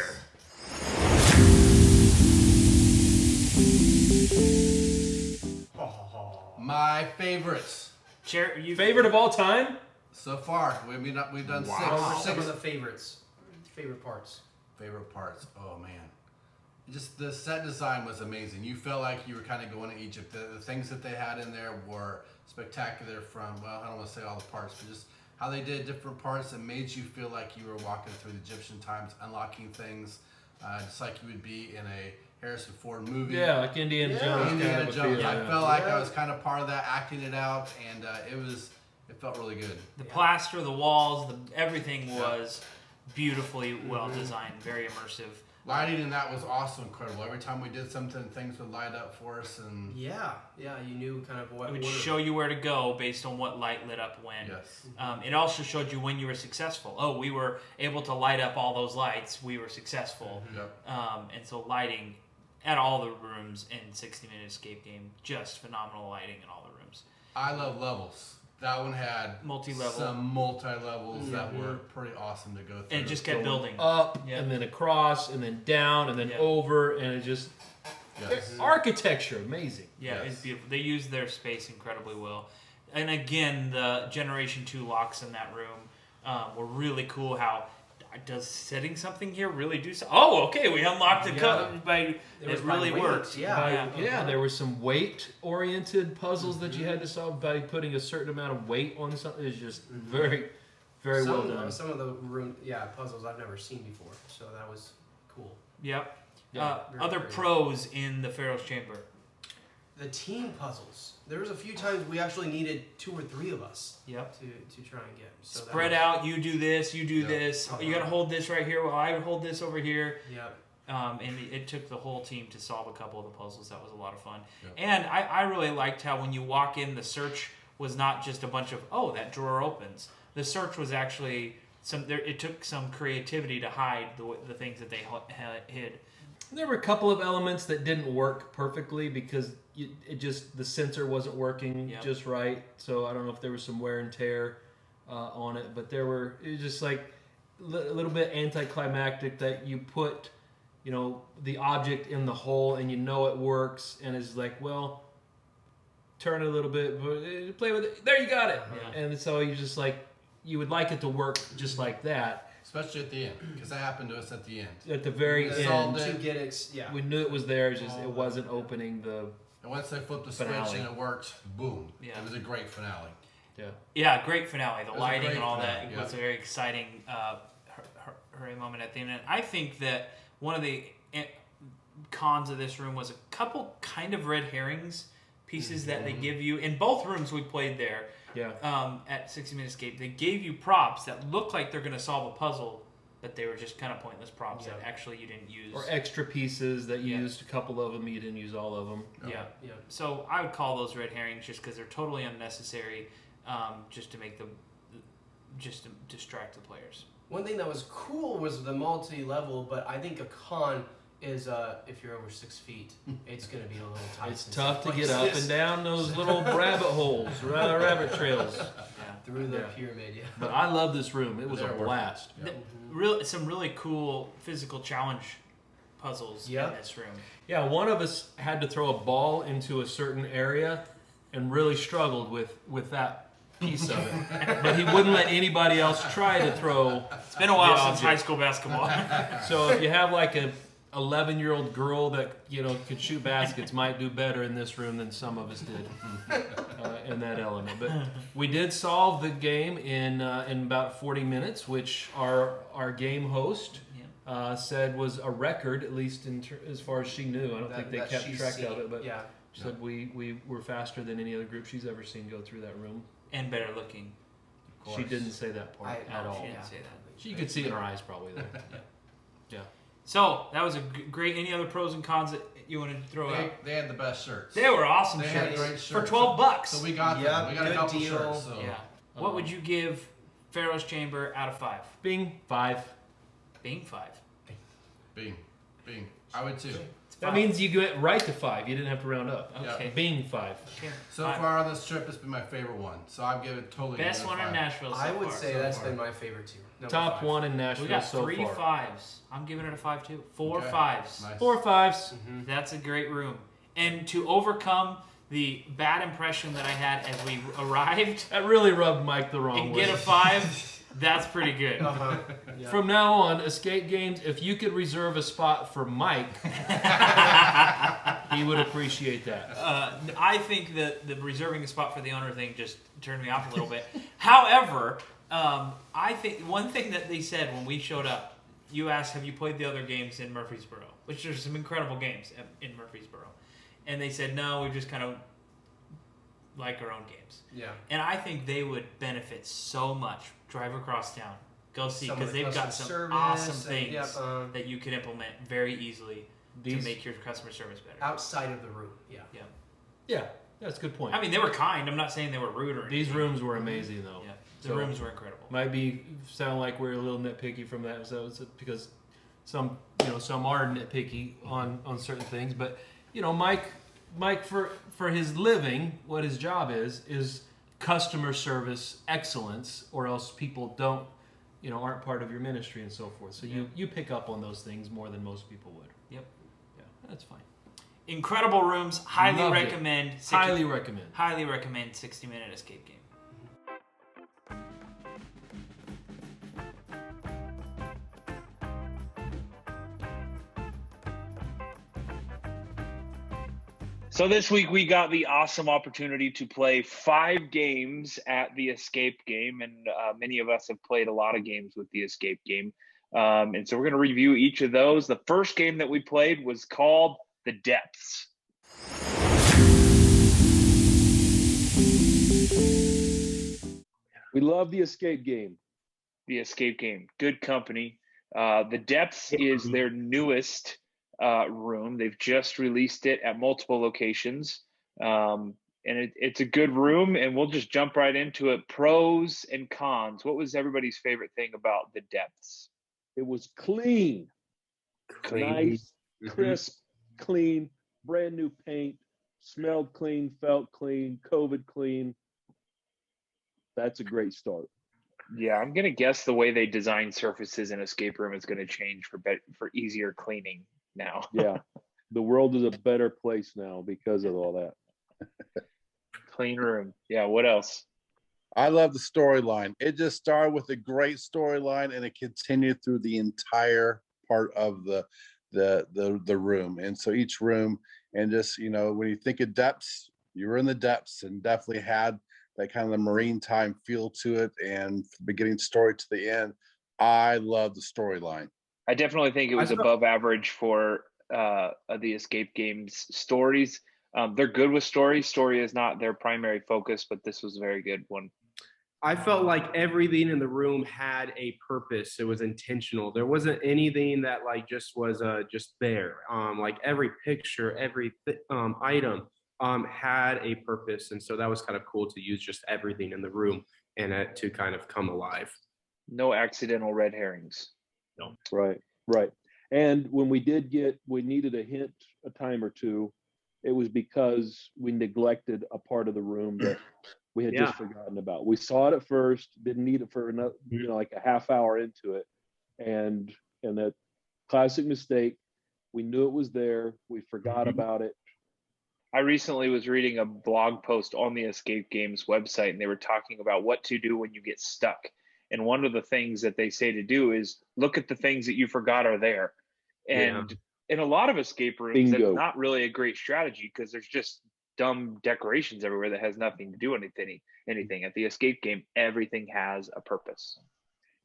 My favorites Favorite of all time? so far. We've done What were some of six the favorites? Favorite parts. favorite parts. Oh man, just the set design was amazing. You felt like you were kind of going to Egypt. The things that they had in there were spectacular. From, well, I don't want to say all the parts, but just how they did different parts that made you feel like you were walking through the Egyptian times, unlocking things, just like you would be in a Harrison Ford movie. Yeah, like Indiana Jones. Indiana kind of a Jones. feel, I yeah. felt like I was kind of part of that, acting it out, and it felt really good. The plaster, the walls, everything was beautifully well designed, very immersive. Lighting in that was also incredible. Every time we did something, things would light up for us, and Yeah, you knew kind of what. It would order. show you where to go based on what light lit up when. yes. It also showed you when you were successful. Oh, we were able to light up all those lights. We were successful. Yep. And so lighting at all the rooms in 60-minute escape game, just phenomenal lighting in all the rooms. I love levels. That one had Multi-level. some multi-levels that were pretty awesome to go through. And it just kept building. Up Yeah. and then across and then down and then Yeah. over and it just Yes. architecture amazing. Yeah, Yes. it's beautiful. They used their space incredibly well. And again, the Generation 2 locks in that room were really cool. How does setting something here really do so? Oh, okay, we unlocked the code by It was it by really weight, worked. yeah. Yeah, there were some weight-oriented puzzles that you had to solve by putting a certain amount of weight on something. It's just very, very well done. Some of the room, puzzles I've never seen before, so that was cool. Yep. Yeah, very Other creative. pros in the Pharaoh's Chamber. The team puzzles. There was a few times we actually needed 2 or 3 of us Yep. to try and get. So that Spread was- out. You do this. You do Yeah. this. You got to hold this right here while I hold this over here. Yep. And it took the whole team to solve a couple of the puzzles. That was a lot of fun. Yep. And I really liked how when you walk in, the search was not just a bunch of, oh, that drawer opens. The search was actually it took some creativity to hide the things that they hid. There were a couple of elements that didn't work perfectly because the sensor wasn't working Yep. just right. So I don't know if there was some wear and tear on it, but it was just like a little bit anticlimactic that you put, the object in the hole and it works and it's like, well, turn it a little bit, but play with it. There, you got it. Yeah. And so you would like it to work just like that. Especially at the end, because that happened to us at the end. At the very It's end, all To get it, we knew it was there. It's just it wasn't opening the. And once they flipped the switch Finale. and it worked, boom. Yeah. It was a great finale. Yeah. Yeah, great finale. The was a lighting great and all finale, that yeah. was a very exciting hooray moment at the end. And I think that one of the cons of this room was a couple kind of red herrings pieces that they give you. In both rooms we played there, at 60 Minute Escape, they gave you props that look like they're going to solve a puzzle, but they were just kind of pointless props that actually you didn't use. Or extra pieces that you used a couple of them, you didn't use all of them. Yeah. So I would call those red herrings just because they're totally unnecessary, just to distract the players. One thing that was cool was the multi-level, but I think a con is if you're over 6 feet, it's going to be a little tight. It's tough to get up and down those little rabbit holes, rabbit trails. Through the pyramid, But I love this room. It was a blast. Some really cool physical challenge puzzles in this room. Yeah, one of us had to throw a ball into a certain area and really struggled with that piece of it. But he wouldn't let anybody else try to throw. It's been a while since high school basketball. So if you have like a 11-year-old girl that could shoot baskets, might do better in this room than some of us did in that element. But we did solve the game in about 40 minutes, which our game host said was a record, at least as far as she knew. I don't think they kept track of it, but she said we were faster than any other group she's ever seen go through that room. And better looking. She didn't say that part at all. She didn't say that. She could see it in her eyes probably there. Yeah. So that was a great. Any other pros and cons that you wanted to throw out? They had the best shirts. They were awesome They shirts had great shirts for $12. So we got them. We got a couple deal. shirts. So. Yeah. What would you give Pharaoh's Chamber out of 5? Bing, 5. Bing 5. Bing. I would too. That means you get right to 5. You didn't have to round up. Okay. Bing 5. Okay. So far on this trip, it's been my favorite one. So I'd give it totally. Best one in Nashville. So I would far. say that's been my favorite too. Top 5. 1 in Nashville We got so 3 far. 5s. I'm giving it a 5 too. 4 Okay. 5s. Nice. 4 5s. That's a great room. And to overcome the bad impression that I had as we arrived That really rubbed Mike the wrong and way. get a 5, that's pretty good. From now on, escape games, if you could reserve a spot for Mike, he would appreciate that. I think that the reserving a spot for the owner thing just turned me off a little bit. However, I think one thing that they said when we showed up, you asked, have you played the other games in Murfreesboro? Which there's some incredible games in Murfreesboro. And they said, no, we just kind of like our own games. Yeah. And I think they would benefit so much. Drive across town. Go see, Some of because the they've got customer some service awesome and- things that you can implement very easily to make your customer service better. Outside of the room. Yeah. Yeah, that's a good point. I mean, they were kind. I'm not saying they were rude or anything. These rooms were amazing, though. Yeah, the rooms were incredible. Might sound like we're a little nitpicky from that, so it's because some are nitpicky on certain things, but Mike for his living, what his job is customer service excellence, or else people aren't part of your ministry and so forth. So you pick up on those things more than most people would. Yep. Yeah, that's fine. Incredible rooms. Highly Loved it. recommend. Highly recommend. Highly recommend 60 Minute Escape Game. So this week we got the awesome opportunity to play 5 games at the Escape Game, and many of us have played a lot of games with the Escape Game. And so we're going to review each of those. The first game that we played was called The Depths. We love the Escape Game. The Escape Game, good company. The Depths is their newest room. They've just released it at multiple locations. And it's a good room, and we'll just jump right into it. Pros and cons. What was everybody's favorite thing about The Depths? It was clean. Nice, crisp, clean, brand new paint, smelled clean, felt clean, COVID clean. That's a great start. Yeah, I'm going to guess the way they design surfaces in Escape Room is going to change for easier cleaning now. Yeah. The world is a better place now because of all that. Clean room. Yeah, what else? I love the storyline. It just started with a great storyline, and it continued through the entire part of the room. And so each room, and just when you think of depths, you were in the depths, and definitely had that kind of the marine time feel to it, and beginning story to the end. I love the storyline. I definitely think it was above average for the Escape Games stories. They're good with story. Story is not their primary focus, but this was a very good one. I felt like everything in the room had a purpose. It was intentional. There wasn't anything that like just was just there. Like every picture, every item had a purpose, and so that was kind of cool to use just everything in the room and to kind of come alive. No accidental red herrings. No. Right, right. And when we needed a hint a time or two, it was because we neglected a part of the room that we had just forgotten about. We saw it at first, didn't need it for another, like a half hour into it. And that classic mistake, we knew it was there, we forgot about it. I recently was reading a blog post on the Escape Games website, and they were talking about what to do when you get stuck. And one of the things that they say to do is look at the things that you forgot are there. And in a lot of escape rooms, that's not really a great strategy because there's just dumb decorations everywhere that has nothing to do with anything. At the escape game, everything has a purpose.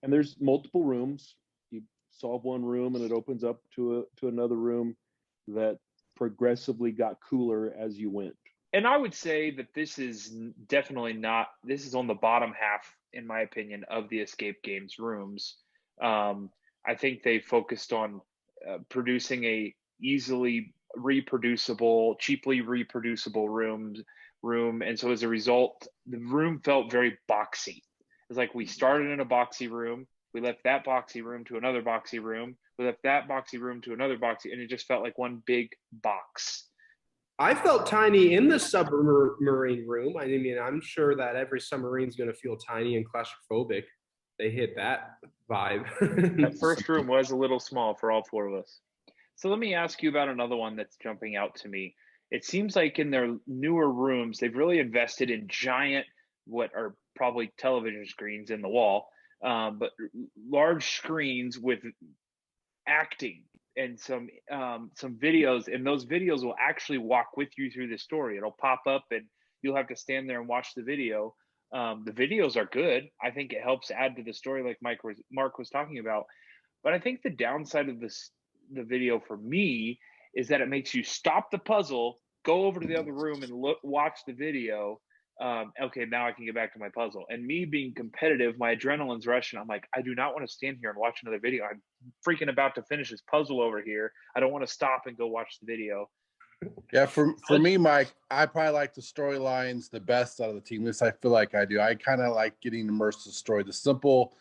And there's multiple rooms. You solve one room and it opens up to another room that progressively got cooler as you went. And I would say that this is definitely not, this is on the bottom half, in my opinion, of the escape games rooms. I think they focused on producing a easily reproducible, cheaply reproducible room. And so as a result, the room felt very boxy. It's like we started in a boxy room, we left that boxy room to another boxy room, we left that boxy room to another boxy, and it just felt like one big box. I felt tiny in the submarine room. I mean, I'm sure that every submarine is going to feel tiny and claustrophobic. They hit that vibe. That first room was a little small for all four of us. So let me ask you about another one that's jumping out to me. It seems like in their newer rooms, they've really invested in giant, what are probably television screens in the wall, but large screens with acting and some videos, and those videos will actually walk with you through the story. It'll pop up and you'll have to stand there and watch the video. The videos are good. I think it helps add to the story like Mark was talking about. But I think the downside of the video for me is that it makes you stop the puzzle, go over to the other room and watch the video. Okay, now I can get back to my puzzle. And me being competitive, my adrenaline's rushing. I'm like, I do not want to stand here and watch another video. I'm freaking about to finish this puzzle over here. I don't want to stop and go watch the video. Yeah, for me, Mike, I probably like the storylines the best out of the team. At least I feel like I do. I kind of like getting immersed in the story. The simple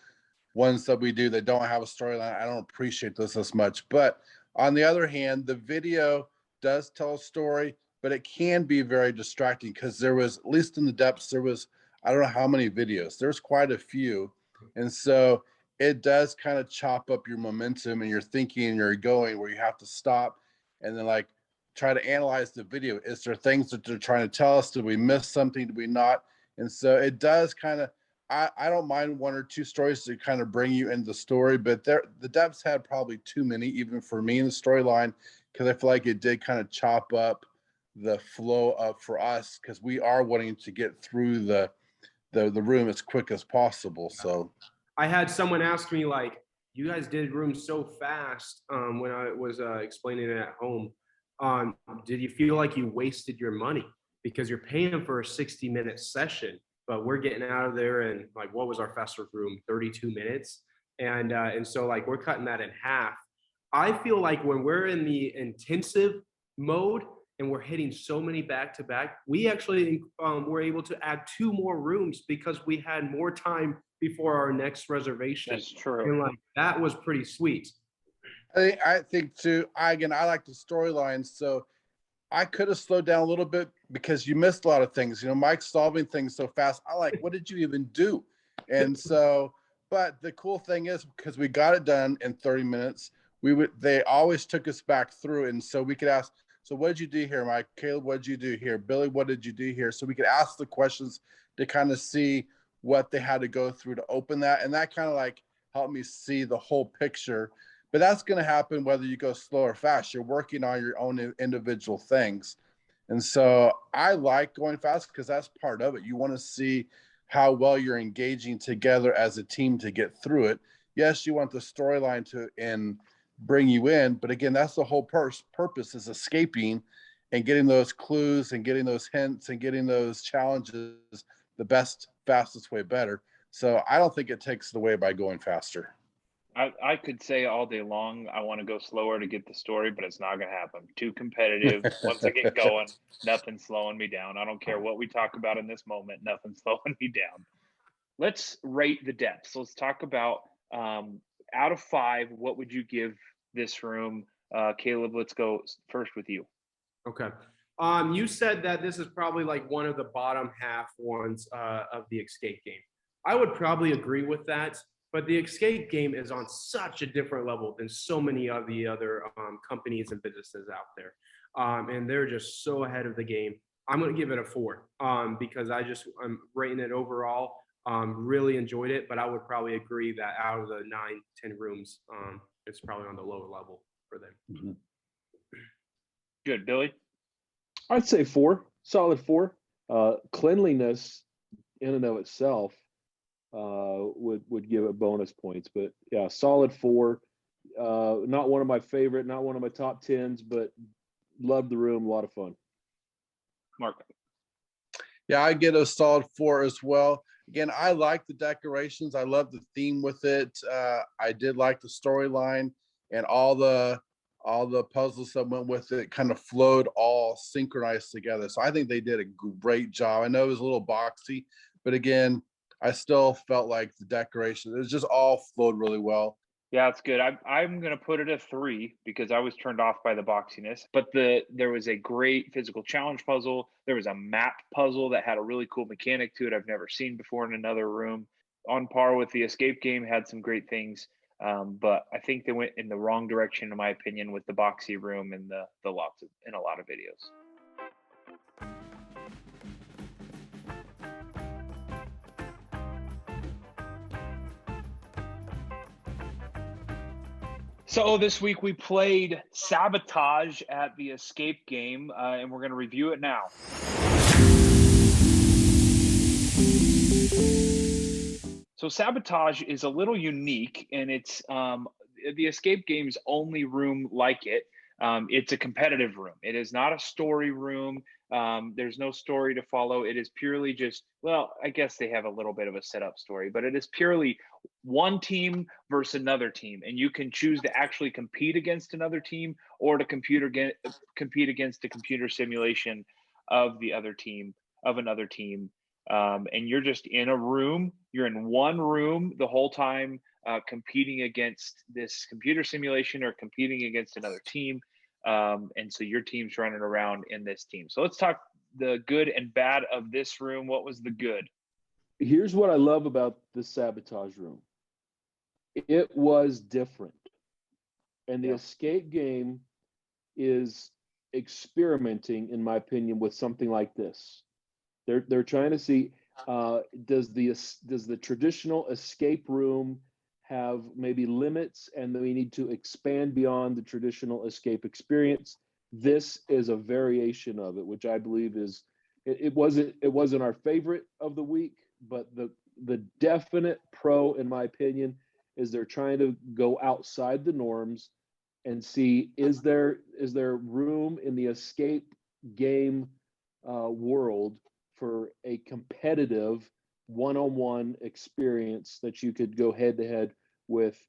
ones that we do that don't have a storyline, I don't appreciate those as much. But on the other hand, the video does tell a story, but it can be very distracting because there was, at least in the depths, there was, I don't know how many videos. There's quite a few. And so it does kind of chop up your momentum and your thinking and your going where you have to stop and then like try to analyze the video. Is there things that they're trying to tell us? Did we miss something? Did we not? And so it does kind of, I don't mind one or two stories to kind of bring you into the story, but the depths had probably too many, even for me in the storyline, because I feel like it did kind of chop up the flow up for us because we are wanting to get through the room as quick as possible. So I had someone ask me like, you guys did rooms so fast when I was explaining it at home. Did you feel like you wasted your money because you're paying for a 60-minute session, but we're getting out of there in like, what was our fastest room? 32 minutes. And so like we're cutting that in half. I feel like when we're in the intensive mode and we're hitting so many back to back, we actually were able to add 2 more rooms because we had more time before our next reservation. That's true. And like that was pretty sweet. I think too, I like the storylines. So I could have slowed down a little bit because you missed a lot of things. You know, Mike's solving things so fast. I like, what did you even do? And so, but the cool thing is because we got it done in 30 minutes, they always took us back through. And so we could ask, so what did you do here, Mike? Caleb, what did you do here? Billy, what did you do here? So we could ask the questions to kind of see what they had to go through to open that. And that kind of like helped me see the whole picture. But that's going to happen whether you go slow or fast. You're working on your own individual things. And so I like going fast because that's part of it. You want to see how well you're engaging together as a team to get through it. Yes, you want the storyline to bring you in. But again, that's the whole purpose is escaping. and getting those clues and getting those hints and getting those challenges the best, fastest way better. So I don't think it takes it away by going faster. I could say all day long, I want to go slower to get the story, but it's not going to happen. Too competitive. Once I get going, nothing's slowing me down. I don't care what we talk about in this moment. Nothing's slowing me down. Let's rate the depths. Let's talk about out of 5, what would you give this room? Caleb, let's go first with you. Okay. You said that this is probably like one of the bottom half ones of the escape game. I would probably agree with that, but the escape game is on such a different level than so many of the other companies and businesses out there. And they're just so ahead of the game. I'm going to give it a 4 because I'm rating it overall. Really enjoyed it, but I would probably agree that out of the 9-10 rooms, it's probably on the lower level for them. Mm-hmm. Good. Billy? I'd say 4, solid 4. Cleanliness in and of itself would give it bonus points, but yeah, solid 4. Not one of my favorite, not one of my top 10s, but loved the room, a lot of fun. Mark? Yeah, I get a solid 4 as well. Again, I like the decorations. I love the theme with it. I did like the storyline, and all the puzzles that went with it kind of flowed all synchronized together. So I think they did a great job. I know it was a little boxy, but again, I still felt like the decoration, it was just all flowed really well. Yeah, it's good. I'm going to put it a 3 because I was turned off by the boxiness. But there was a great physical challenge puzzle. There was a map puzzle that had a really cool mechanic to it I've never seen before in another room. On par with the escape game, had some great things. But I think they went in the wrong direction, in my opinion, with the boxy room and the lots of in a lot of videos. So this week we played Sabotage at the escape game, and we're going to review it now. So Sabotage is a little unique, and it's the escape game's only room like it. It's a competitive room. It is not a story room. There's no story to follow. It is purely just, well, I guess they have a little bit of a setup story, but it is purely one team versus another team. And you can choose to actually compete against another team or to compete against a computer simulation of the other team, of another team. And you're just in a room. You're in one room the whole time, competing against this computer simulation or competing against another team. And so your team's running around in this team. So let's talk the good and bad of this room. What was the good? Here's what I love about the Sabotage room. It was different. And the escape game is experimenting, in my opinion, with something like this. They're trying to see, does the traditional escape room have maybe limits, and then we need to expand beyond the traditional escape experience? This is a variation of it, which I believe is it wasn't our favorite of the week, but the definite pro, in my opinion, is they're trying to go outside the norms and see, is there room in the escape game world for a competitive one-on-one experience that you could go head-to-head with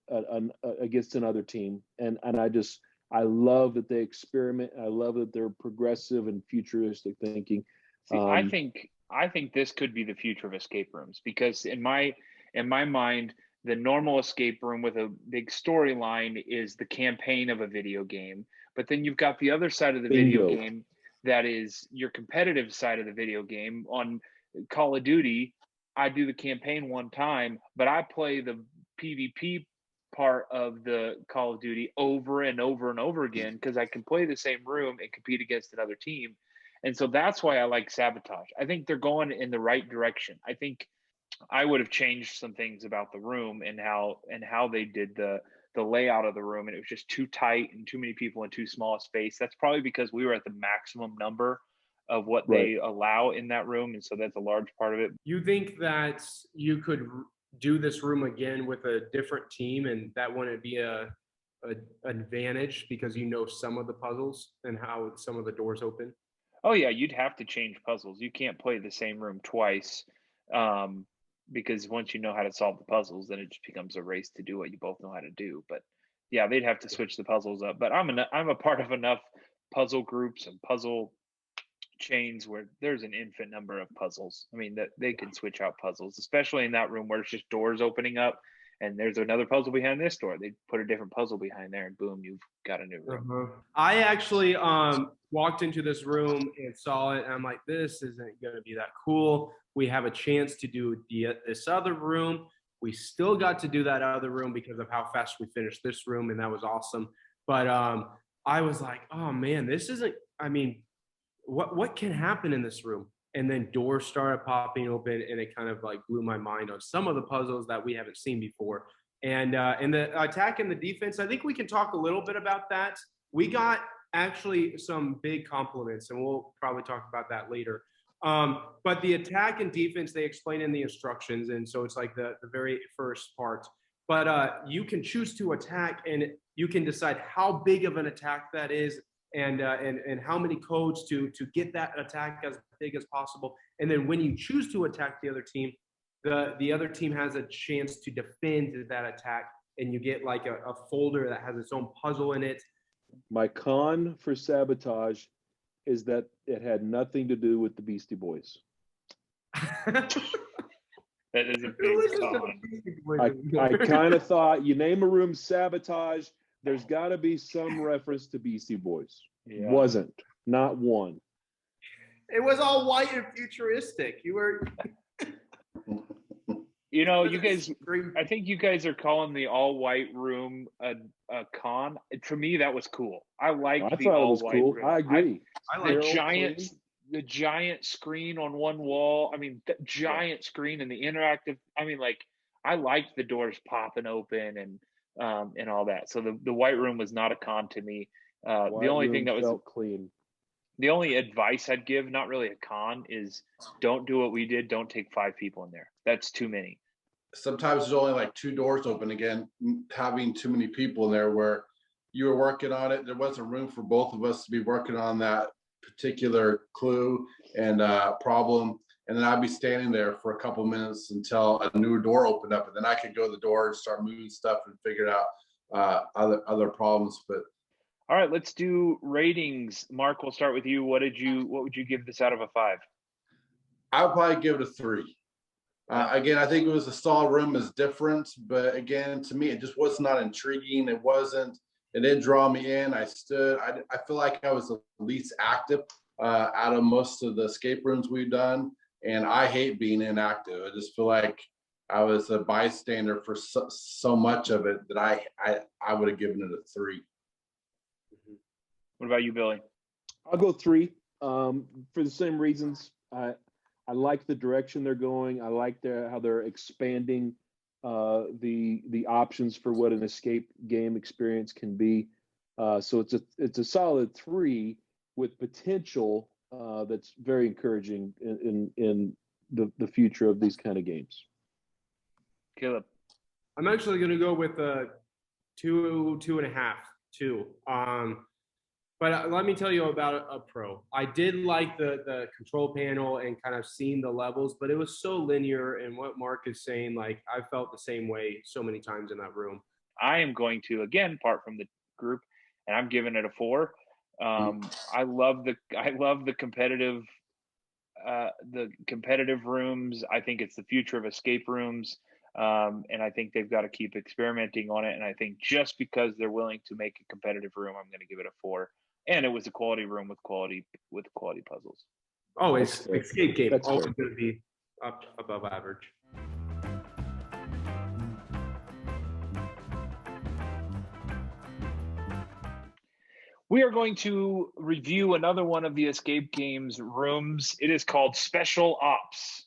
against another team. And I love that they experiment. I love that they're progressive and futuristic thinking. See, I think this could be the future of escape rooms, because in my mind, the normal escape room with a big storyline is the campaign of a video game. But then you've got the other side of the video game that is your competitive side of the video game. On Call of Duty, I do the campaign one time, but I play the PvP part of the Call of Duty over and over and over again because I can play the same room and compete against another team. And so that's why I like Sabotage. I think they're going in the right direction. I think I would have changed some things about the room and how they did the layout of the room, and it was just too tight and too many people in too small a space. That's probably because we were at the maximum number of what they allow in that room, and so that's a large part of it. You think that you could do this room again with a different team, and that wouldn't be a advantage because you know some of the puzzles and how some of the doors open? Oh yeah, you'd have to change puzzles. You can't play the same room twice, um, because once you know how to solve the puzzles, then it just becomes a race to do what you both know how to do. But yeah, they'd have to switch the puzzles up. But I'm a part of enough puzzle groups and puzzle chains where there's an infinite number of puzzles. I mean, that they can switch out puzzles, especially in that room where it's just doors opening up and there's another puzzle behind this door. They put a different puzzle behind there and boom, you've got a new room. I actually walked into this room and saw it, and I'm like, this isn't going to be that cool. We have a chance to do this other room. We still got to do that other room because of how fast we finished this room, and that was awesome. But I was like, oh man, this isn't. I mean, what can happen in this room? And then doors started popping open, and it kind of like blew my mind on some of the puzzles that we haven't seen before. And the attack and the defense, I think we can talk a little bit about that. We got actually some big compliments, and we'll probably talk about that later. But the attack and defense, they explain in the instructions, and so it's like the very first part. But you can choose to attack, and you can decide how big of an attack that is, and how many codes to get that attack as big as possible. And then when you choose to attack the other team, the other team has a chance to defend that attack, and you get like a folder that has its own puzzle in it. My con for sabotage is that it had nothing to do with the Beastie Boys. That is a big con. I kind of thought you name a room sabotage, there's got to be some reference to Beastie Boys. Yeah. Wasn't. Not one. It was all white and futuristic. You were. You know, you guys. I think you guys are calling the all white room a con. To me, that was cool. I liked the all white room. I agree. The giant screen on one wall. I mean, the giant screen and the interactive. I mean, like I liked the doors popping open and all that. So the white room was not a con to me. The only thing that was clean. The only advice I'd give, not really a con, is don't do what we did. Don't take 5 people in there. That's too many. Sometimes there's only like 2 doors open. Again, having too many people in there where you were working on it. There wasn't room for both of us to be working on that particular clue and problem. And then I'd be standing there for a couple minutes until a new door opened up, and then I could go to the door and start moving stuff and figure out other problems. But all right, let's do ratings. Mark, we'll start with you. What would you give this out of a 5? I would probably give it a 3. Again, I think it was a solid room, is different, but again, to me, it just was not intriguing. It didn't draw me in. I feel like I was the least active out of most of the escape rooms we've done. And I hate being inactive. I just feel like I was a bystander for so much of it that I would have given it a 3. What about you, Billy? I'll go 3 for the same reasons. I like the direction they're going. I like how they're expanding the options for what an escape game experience can be. So it's a solid 3 with potential that's very encouraging in the future of these kind of games. Caleb. I'm actually going to go with a 2.5. 2. But let me tell you about a pro. I did like the control panel and kind of seeing the levels, but it was so linear. And what Mark is saying, like I felt the same way so many times in that room. I am going to again part from the group, and I'm giving it a 4. I love the competitive rooms. I think it's the future of escape rooms. And I think they've got to keep experimenting on it. And I think just because they're willing to make a competitive room, I'm going to give it a 4. And it was a quality room with quality puzzles. Oh, it's escape game. That's always going to be up above average. We are going to review another one of the escape games rooms. It is called Special Ops.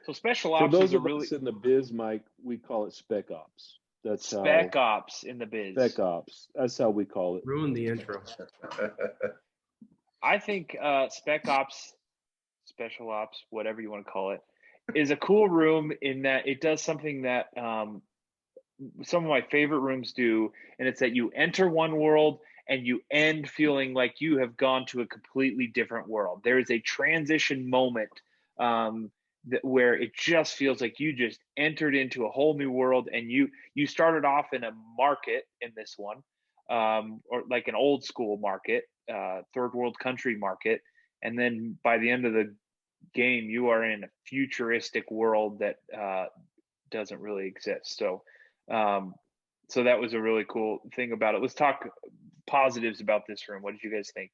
So Special Ops For those is a of really us in the biz, Mike, we call it Spec Ops. That's Spec Ops in the biz. Spec Ops. That's how we call it. Ruin the intro. I think Spec Ops, Special Ops, whatever you want to call it, is a cool room in that it does something that some of my favorite rooms do, and it's that you enter one world and you end feeling like you have gone to a completely different world. There is a transition moment where it just feels like you just entered into a whole new world, and you started off in a market in this one, or like an old school market, third world country market, and then by the end of the game, you are in a futuristic world that doesn't really exist. So that was a really cool thing about it. Let's talk positives about this room. What did you guys think?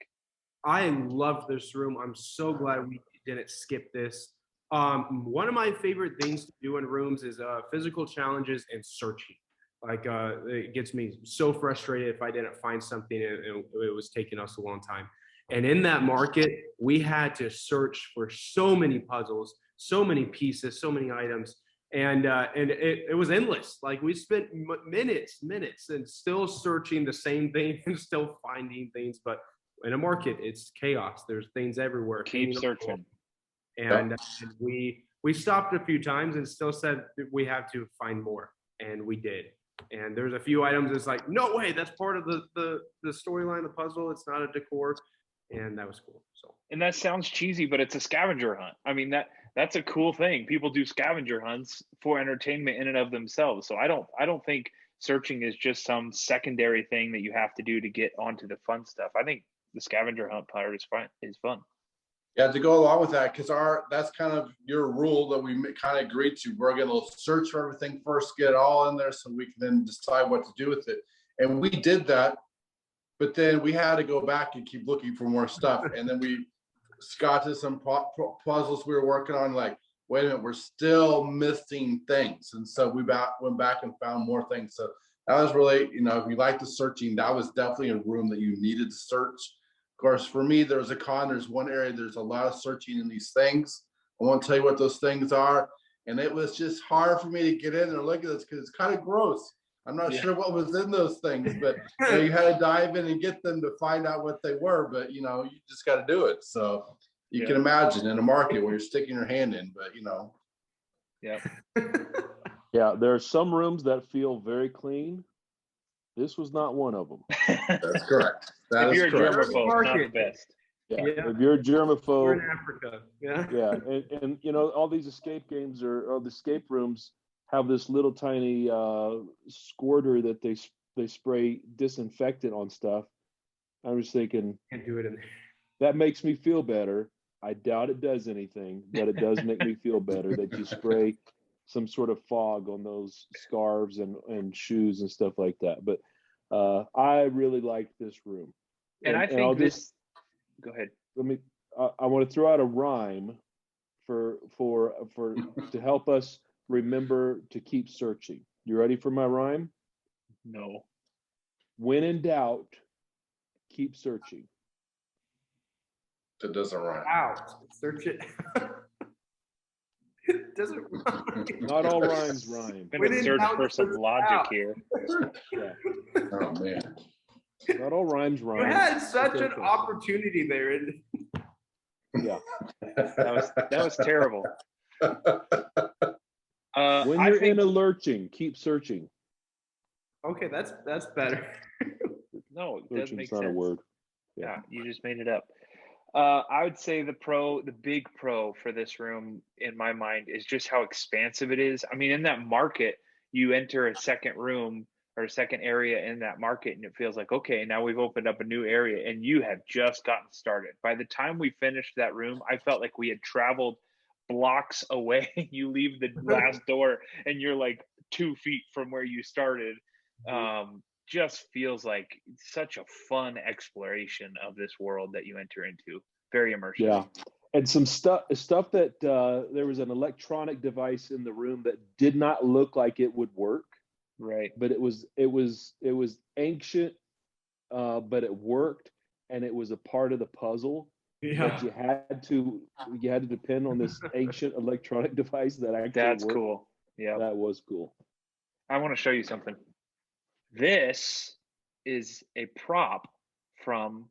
I love this room. I'm so glad we didn't skip this. One of my favorite things to do in rooms is physical challenges and searching. Like it gets me so frustrated if I didn't find something and it was taking us a long time. And in that market, we had to search for so many puzzles, so many pieces, so many items. And it was endless. Like we spent minutes and still searching the same thing and still finding things. But in a market, it's chaos. There's things everywhere. Keep searching. And we stopped a few times and still said we have to find more, and we did. And there's a few items that's like, no way, that's part of the storyline, the puzzle. It's not a decor, and that was cool. So, and that sounds cheesy, but it's a scavenger hunt. I mean, that's a cool thing. People do scavenger hunts for entertainment in and of themselves. So I don't think searching is just some secondary thing that you have to do to get onto the fun stuff. I think the scavenger hunt part is fun. Yeah, to go along with that, because that's kind of your rule that we kind of agreed to. We're going to search for everything first, get it all in there, so we can then decide what to do with it. And we did that, but then we had to go back and keep looking for more stuff. And then we got to some puzzles we were working on. Like, wait a minute, we're still missing things, and so we went back and found more things. So that was really, if you like the searching, that was definitely a room that you needed to search. Of course, for me, there's one area, there's a lot of searching in these things. I won't tell you what those things are. And it was just hard for me to get in and look at this because it's kind of gross. I'm not sure what was in those things, but you had to dive in and get them to find out what they were. But, you just got to do it. So you can imagine in a market where you're sticking your hand in, but, Yeah. Yeah, there are some rooms that feel very clean. This was not one of them. That's correct. If you're a germaphobe, not the best. Yeah. If you're a germaphobe, we're in Africa. Yeah. And all these escape games or the escape rooms have this little tiny squirter that they spray disinfectant on stuff. I was thinking, can't do it in there. That makes me feel better. I doubt it does anything, but it does make me feel better that you spray some sort of fog on those scarves and shoes and stuff like that. But I really liked this room. And I think go ahead. I want to throw out a rhyme for to help us remember to keep searching. You ready for my rhyme? No. When in doubt, keep searching. It doesn't rhyme. Out. Search it. It doesn't rhyme. Not all rhymes rhyme. I'm gonna search for some logic here. Yeah. Oh man. Not all rhymes rhyme. You had such an opportunity there. Yeah. That was terrible. When you're in a lurching, keep searching. Okay, that's better. No, it doesn't make sense. Not a word. Yeah, you just made it up. I would say the big pro for this room in my mind is just how expansive it is. I mean, in that market, you enter a second room or a second area in that market, and it feels like, okay, now we've opened up a new area, and you have just gotten started. By the time we finished that room, I felt like we had traveled blocks away. You leave the last door, and you're like 2 feet from where you started. Just feels like such a fun exploration of this world that you enter into. Very immersive. Yeah, and some stuff that there was an electronic device in the room that did not look like it would work. Right. But it was ancient, but it worked, and it was a part of the puzzle. Yeah. But you had to depend on this ancient electronic device that actually That's worked. cool. Yeah. That was cool. I want to show you something. This is a prop from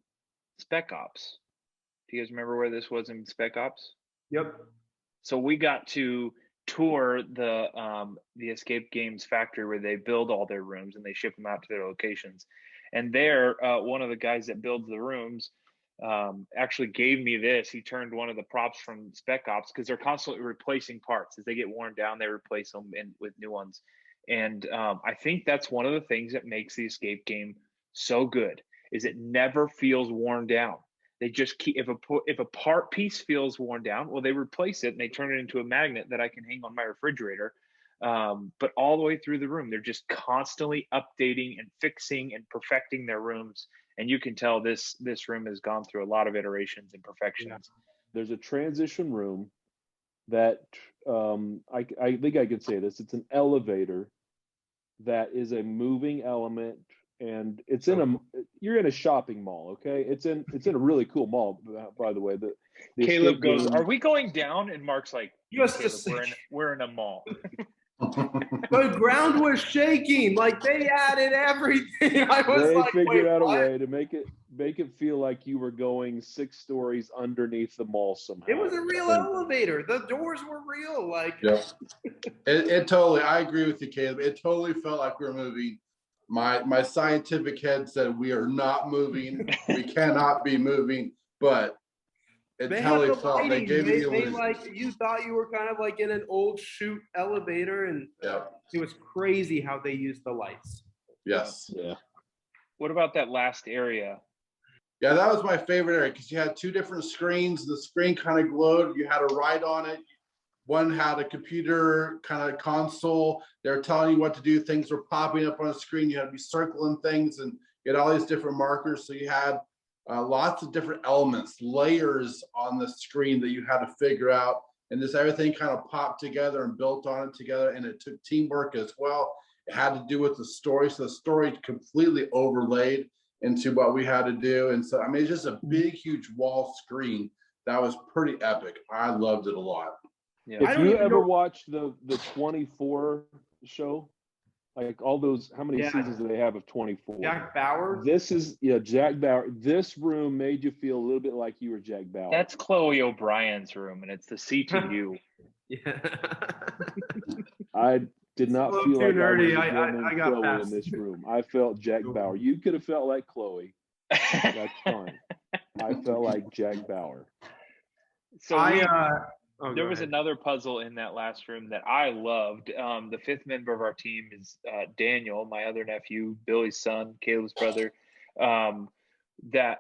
Spec Ops. Do you guys remember where this was in Spec Ops? Yep. So we got to tour the Escape Games factory where they build all their rooms and they ship them out to their locations. And there, one of the guys that builds the rooms actually gave me this. He turned one of the props from Spec Ops, because they're constantly replacing parts. As they get worn down, they replace them with new ones. And I think that's one of the things that makes the Escape game so good, is it never feels worn down. They just keep, if a part piece feels worn down, well, they replace it and they turn it into a magnet that I can hang on my refrigerator. But all the way through the room, they're just constantly updating and fixing and perfecting their rooms. And you can tell this room has gone through a lot of iterations and perfections. Yeah. There's a transition room that I think I could say this. It's an elevator that is a moving element, and it's you're in a shopping mall. Okay, it's in a really cool mall, by the way. The Caleb goes, "Are we going down?" And Mark's like, Just Caleb, we're in a mall. The ground was shaking. Like, they added everything. I was They like, figured wait, out what? a way to make it feel like you were going 6 stories underneath the mall somehow. It was a real elevator. The doors were real. Like, Yeah. It totally, I agree with you, Caleb. It totally felt like we were moving. My scientific head said we are not moving. We cannot be moving, but it they totally had the felt, they lighting. gave you the They illusion. like, you thought you were kind of like in an old chute elevator, and Yeah. it was crazy how they used the lights. Yes. Yeah. What about that last area? Yeah, that was my favorite area, because you had 2 different screens. The screen kind of glowed. You had a write on it. One had a computer kind of console. They're telling you what to do. Things were popping up on the screen. You had to be circling things, and you had all these different markers. So you had lots of different elements, layers on the screen that you had to figure out. And just everything kind of popped together and built on it together. And it took teamwork as well. It had to do with the story. So the story completely overlaid into what we had to do. And so, I mean, it's just a big, huge wall screen that was pretty epic. I loved it a lot. Yeah. If you ever watched the 24 show, like all those, how many seasons do they have of 24? Jack Bauer. This is Jack Bauer. This room made you feel a little bit like you were Jack Bauer. That's Chloe O'Brien's room, and it's the CTU. Yeah. I did not feel like nerdy. I got Chloe past in this room. I felt Jack Bauer. You could have felt like Chloe. That's fine. I felt like Jack Bauer. So there was ahead. another puzzle in that last room that I loved. The 5th member of our team is Daniel, my other nephew, Billy's son, Caleb's brother. That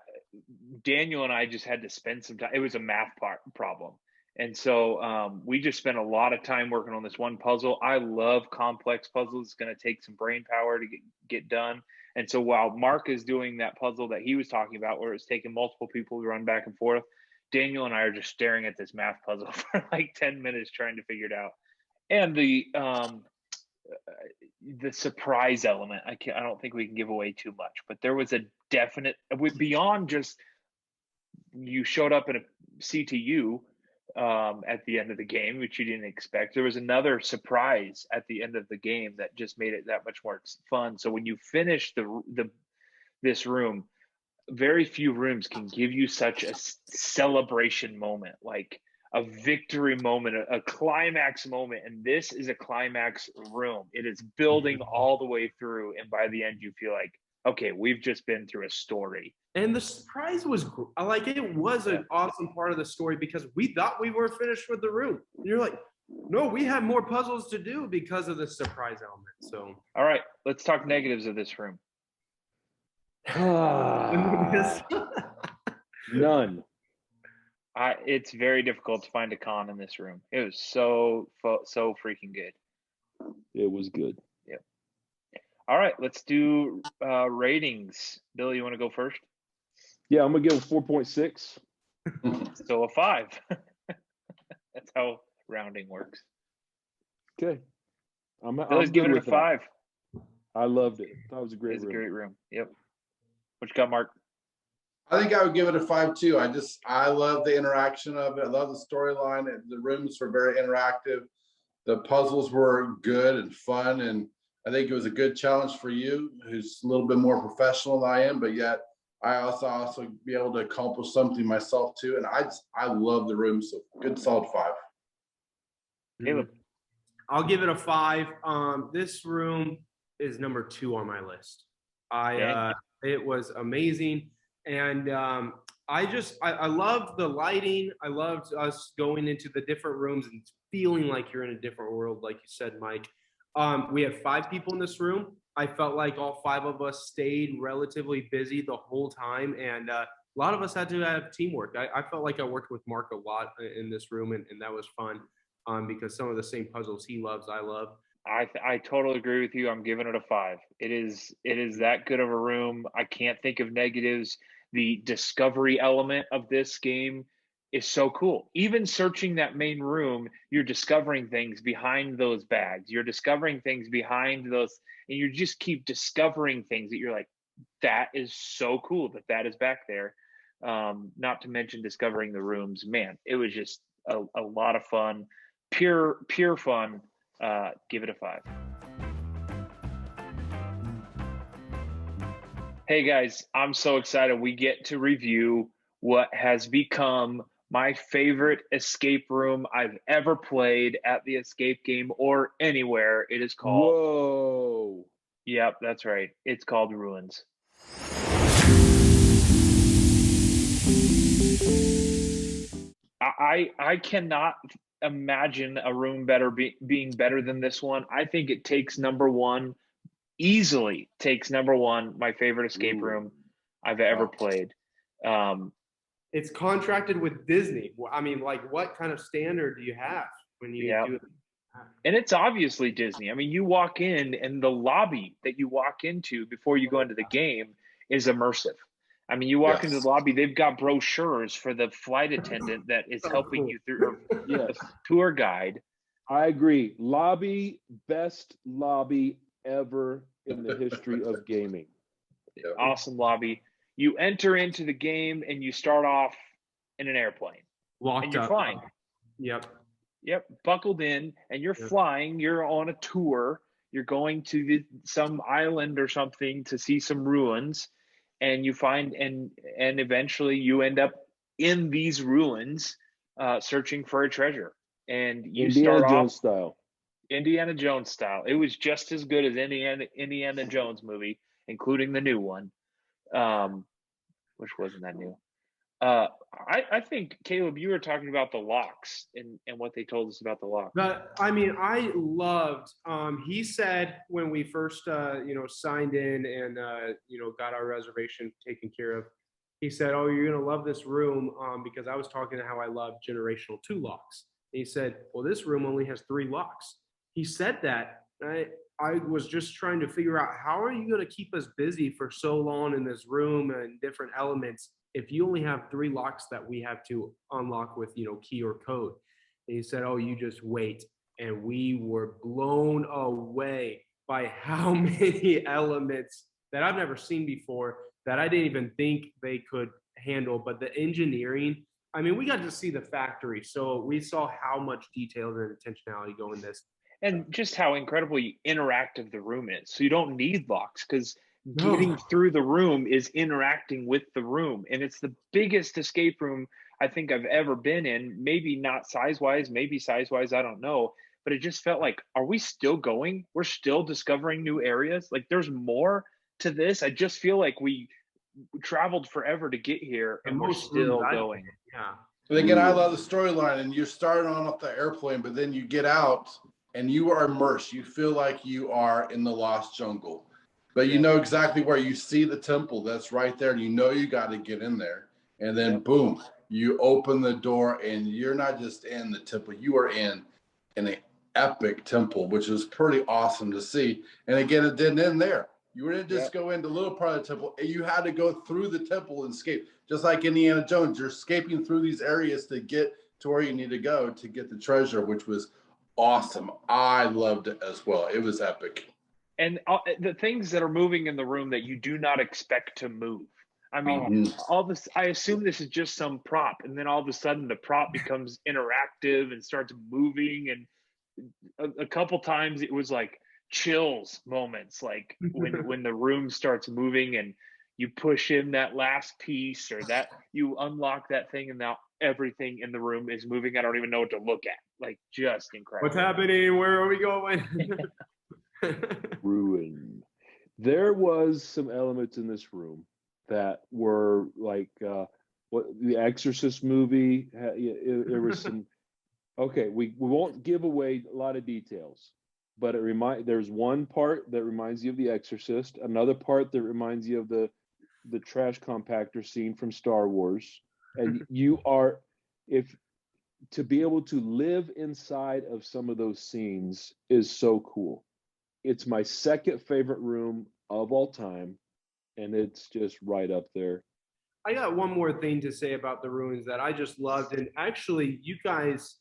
Daniel and I just had to spend some time. It was a math problem. And so we just spent a lot of time working on this one puzzle. I love complex puzzles. It's going to take some brain power to get done. And so while Mark is doing that puzzle that he was talking about, where it's taking multiple people to run back and forth, Daniel and I are just staring at this math puzzle for like 10 minutes trying to figure it out. And the surprise element, I don't think we can give away too much, but there was a definite, beyond just you showed up in a CTU at the end of the game, which you didn't expect. There was another surprise at the end of the game that just made it that much more fun. So when you finish this room, very few rooms can give you such a celebration moment, like a victory moment, a climax moment. And this is a climax room. It is building all the way through. And by the end, you feel like, okay, we've just been through a story. And the surprise was like, it was an awesome part of the story, because we thought we were finished with the room. You're like, no, we have more puzzles to do because of the surprise element. So, all right, let's talk negatives of this room. None. It's very difficult to find a con in this room. It was so freaking good. It was good. Yep. All right, let's do ratings. Billy, you want to go first? Yeah, I'm gonna give it 4.6. So a 5. That's how rounding works. Okay. Billy's giving it a 5. I loved it. That was a great room. It's a great room. Yep. What you got, Mark? I think I would give it a 5 too. I love the interaction of it. I love the storyline. The rooms were very interactive. The puzzles were good and fun, and I think it was a good challenge for you, who's a little bit more professional than I am, but yet I also be able to accomplish something myself too. And I love the room. So good, solid 5. Caleb. I'll give it a 5. This room is number 2 on my list. It was amazing, and I loved the lighting. I loved us going into the different rooms and feeling like you're in a different world, like you said, Mike. We had 5 people in this room. I felt like all 5 of us stayed relatively busy the whole time, and a lot of us had to have teamwork. I felt like I worked with Mark a lot in this room, and that was fun. Because some of the same puzzles he loves, I love. I totally agree with you. I'm giving it a 5. It is that good of a room. I can't think of negatives. The discovery element of this game is so cool. Even searching that main room, you're discovering things behind those bags. You're discovering things behind those, and you just keep discovering things that you're like, that is so cool that is back there. Not to mention discovering the rooms. Man, it was just a lot of fun. Pure fun. Give it a 5. Hey guys, I'm so excited we get to review what has become my favorite escape room I've ever played at the escape game or anywhere. It is called Whoa. Yep, that's right. It's called Ruins. I cannot imagine a room being better than this one. I think it takes number 1, easily takes number 1, my favorite escape room I've ever played. It's contracted with Disney. I mean, like, what kind of standard do you have when you do it? And it's obviously Disney. I mean, you walk in and the lobby that you walk into before you go into the game is immersive. I mean, you walk into the lobby, they've got brochures for the flight attendant that is helping you through, the tour guide. I agree. Best lobby ever in the history of gaming. Awesome lobby. You enter into the game and you start off in an airplane. Locked and you're up. flying. Yep. Buckled in, and you're flying. You're on a tour. You're going to some island or something to see some ruins, and you find and eventually you end up in these ruins, searching for a treasure. And you start off Indiana Jones style. It was just as good as any Indiana Jones movie, including the new one, which wasn't that new. I think, Caleb, you were talking about the locks and what they told us about the locks. I loved, he said when we first, signed in and, got our reservation taken care of, he said, oh, you're going to love this room because I was talking to how I love generational 2 locks. And he said, well, this room only has 3 locks. He said that. I was just trying to figure out, how are you going to keep us busy for so long in this room and different elements if you only have 3 locks that we have to unlock with, key or code? And he said, oh, you just wait. And we were blown away by how many elements that I've never seen before that I didn't even think they could handle. But the engineering, I mean, we got to see the factory. So we saw how much detail and intentionality go in this. And just how incredibly interactive the room is. So you don't need locks because getting through the room is interacting with the room. And it's the biggest escape room I think I've ever been in. Maybe not size-wise, maybe size-wise, I don't know. But it just felt like, are we still going? We're still discovering new areas. Like, there's more to this. I just feel like we traveled forever to get here and we're still going. But again, I love the storyline, and you start on up the airplane, but then you get out and you are immersed. You feel like you are in the lost jungle. But you know exactly where. You see the temple that's right there, and you know you got to get in there. And then boom, you open the door, and you're not just in the temple, you are in an epic temple, which is pretty awesome to see. And again, it didn't end there. You didn't just go into a little part of the temple. You had to go through the temple and escape. Just like Indiana Jones, you're escaping through these areas to get to where you need to go to get the treasure, which was awesome. I loved it as well. It was epic. And the things that are moving in the room that you do not expect to move. I mean, all this, I assume this is just some prop, and then all of a sudden the prop becomes interactive and starts moving. And a couple times it was like chills moments, like when the room starts moving and you push in that last piece or that you unlock that thing, and now everything in the room is moving. I don't even know what to look at. Like, just incredible. What's happening? Where are we going? Ruin. There was some elements in this room that were like what the Exorcist movie. There was some. Okay, we won't give away a lot of details, but there's one part that reminds you of the Exorcist, another part that reminds you of the trash compactor scene from Star Wars, and if to be able to live inside of some of those scenes is so cool. It's my second favorite room of all time, and it's just right up there. I got one more thing to say about the ruins that I just loved, and actually, you guys,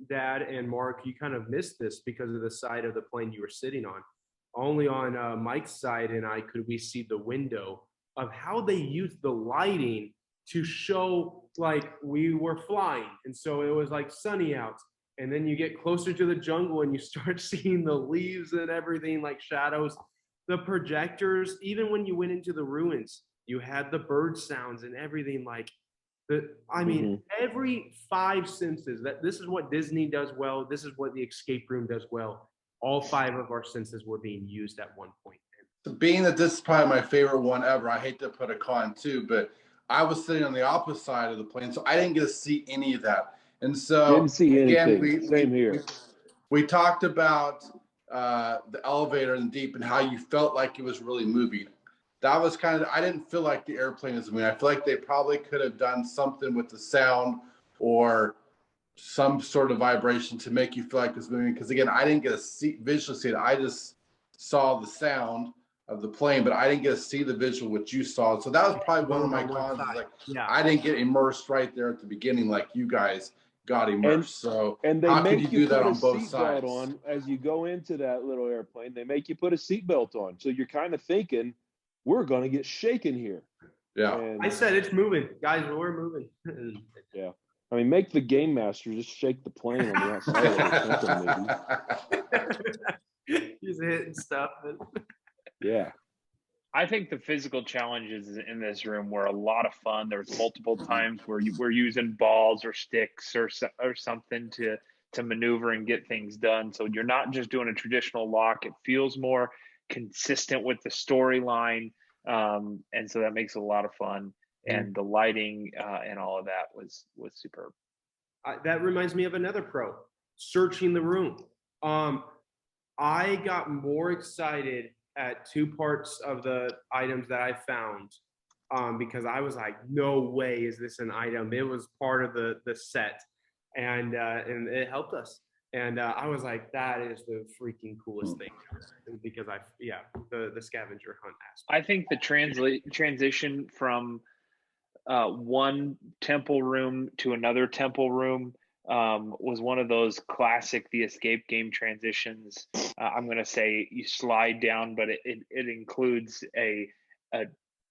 Dad and Mark, you kind of missed this because of the side of the plane you were sitting on. Only on Mike's side and I could we see the window of how they used the lighting to show like we were flying, and so it was like sunny out. And then you get closer to the jungle and you start seeing the leaves and everything like shadows. The projectors, even when you went into the ruins, you had the bird sounds and everything like every five senses. This is what Disney does well. This is what the escape room does well. All five of our senses were being used at one point. Being that this is probably my favorite one ever, I hate to put a con too, but I was sitting on the opposite side of the plane, so I didn't get to see any of that. And so Didn't see anything. again, Same here. We talked about the elevator and deep and how you felt like it was really moving. That was I didn't feel like the airplane was moving. I feel like they probably could have done something with the sound or some sort of vibration to make you feel like it was moving. Because again, I didn't get to visually see it. I just saw the sound of the plane, but I didn't get to see the visual what you saw. So that was probably one of my cons. I didn't get immersed right there at the beginning like you guys got immersed. And they how make could you do that on both seatbelt sides? on as you go into that little airplane. They make you put a seatbelt on, so you're kind of thinking we're going to get shaken here. Yeah, I said it's moving, guys. We're moving. Yeah, I mean, make the game master just shake the plane on the outside of it. He's hitting stuff. Yeah. I think the physical challenges in this room were a lot of fun. There was multiple times where you were using balls or sticks or something to maneuver and get things done. So you're not just doing a traditional lock. It feels more consistent with the storyline, and so that makes it a lot of fun. And the lighting and all of that was superb. That reminds me of another pro, searching the room. I got more excited at two parts of the items that I found because I was like, no way is this an item. It was part of the set, and it helped us. And I was like, that is the freaking coolest thing because the scavenger hunt aspect. I think the transition from one temple room to another temple room was one of those classic the escape game transitions. I'm going to say you slide down, but it includes a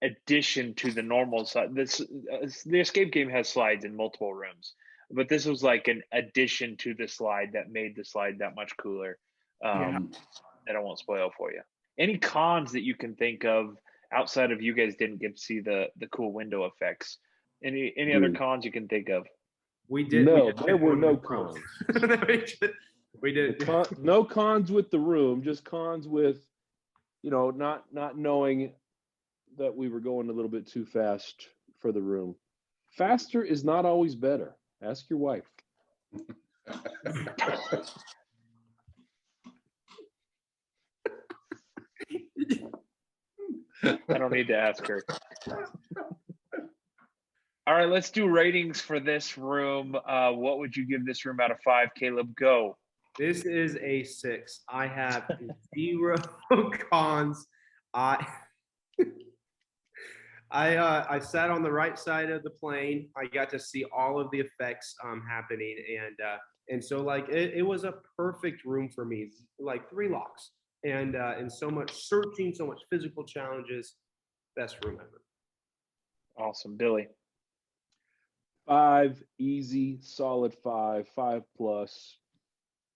addition to the normal side. The escape game has slides in multiple rooms, but this was like an addition to the slide that made the slide that much cooler. That I won't spoil for you. Any cons that you can think of outside of you guys didn't get to see the cool window effects? Any other cons you can think of? There were no cons. We did no cons with the room, just cons with, not knowing that we were going a little bit too fast for the room. Faster is not always better. Ask your wife. I don't need to ask her. All right, let's do ratings for this room. What would you give this room out of 5? Caleb, go. This is a 6. I have 0 cons. I sat on the right side of the plane. I got to see all of the effects happening, and so like it was a perfect room for me. Like 3 locks and so much searching, so much physical challenges. Best room ever. Awesome, Billy. 5, easy, solid 5 plus.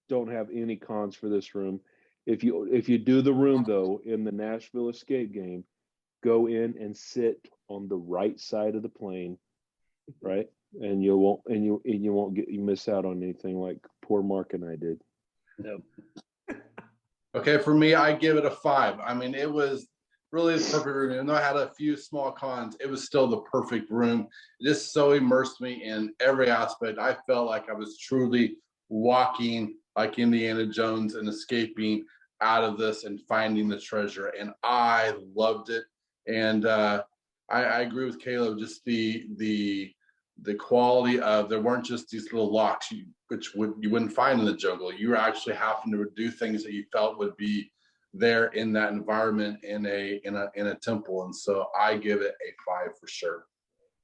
Don't have any cons for this room. If you do the room though in the Nashville escape game, go in and sit on the right side of the plane, right? and you won't miss out on anything like poor Mark and I did. Yep. Okay, for me, I give it a 5. I mean, it was really the perfect room. Even though I had a few small cons, it was still the perfect room. It just so immersed me in every aspect. I felt like I was truly walking like Indiana Jones and escaping out of this and finding the treasure. And I loved it. And I agree with Caleb. Just the quality of, there weren't just these little locks which you wouldn't find in the jungle. You were actually having to do things that you felt would be there in that environment in a temple. And so I give it a 5 for sure.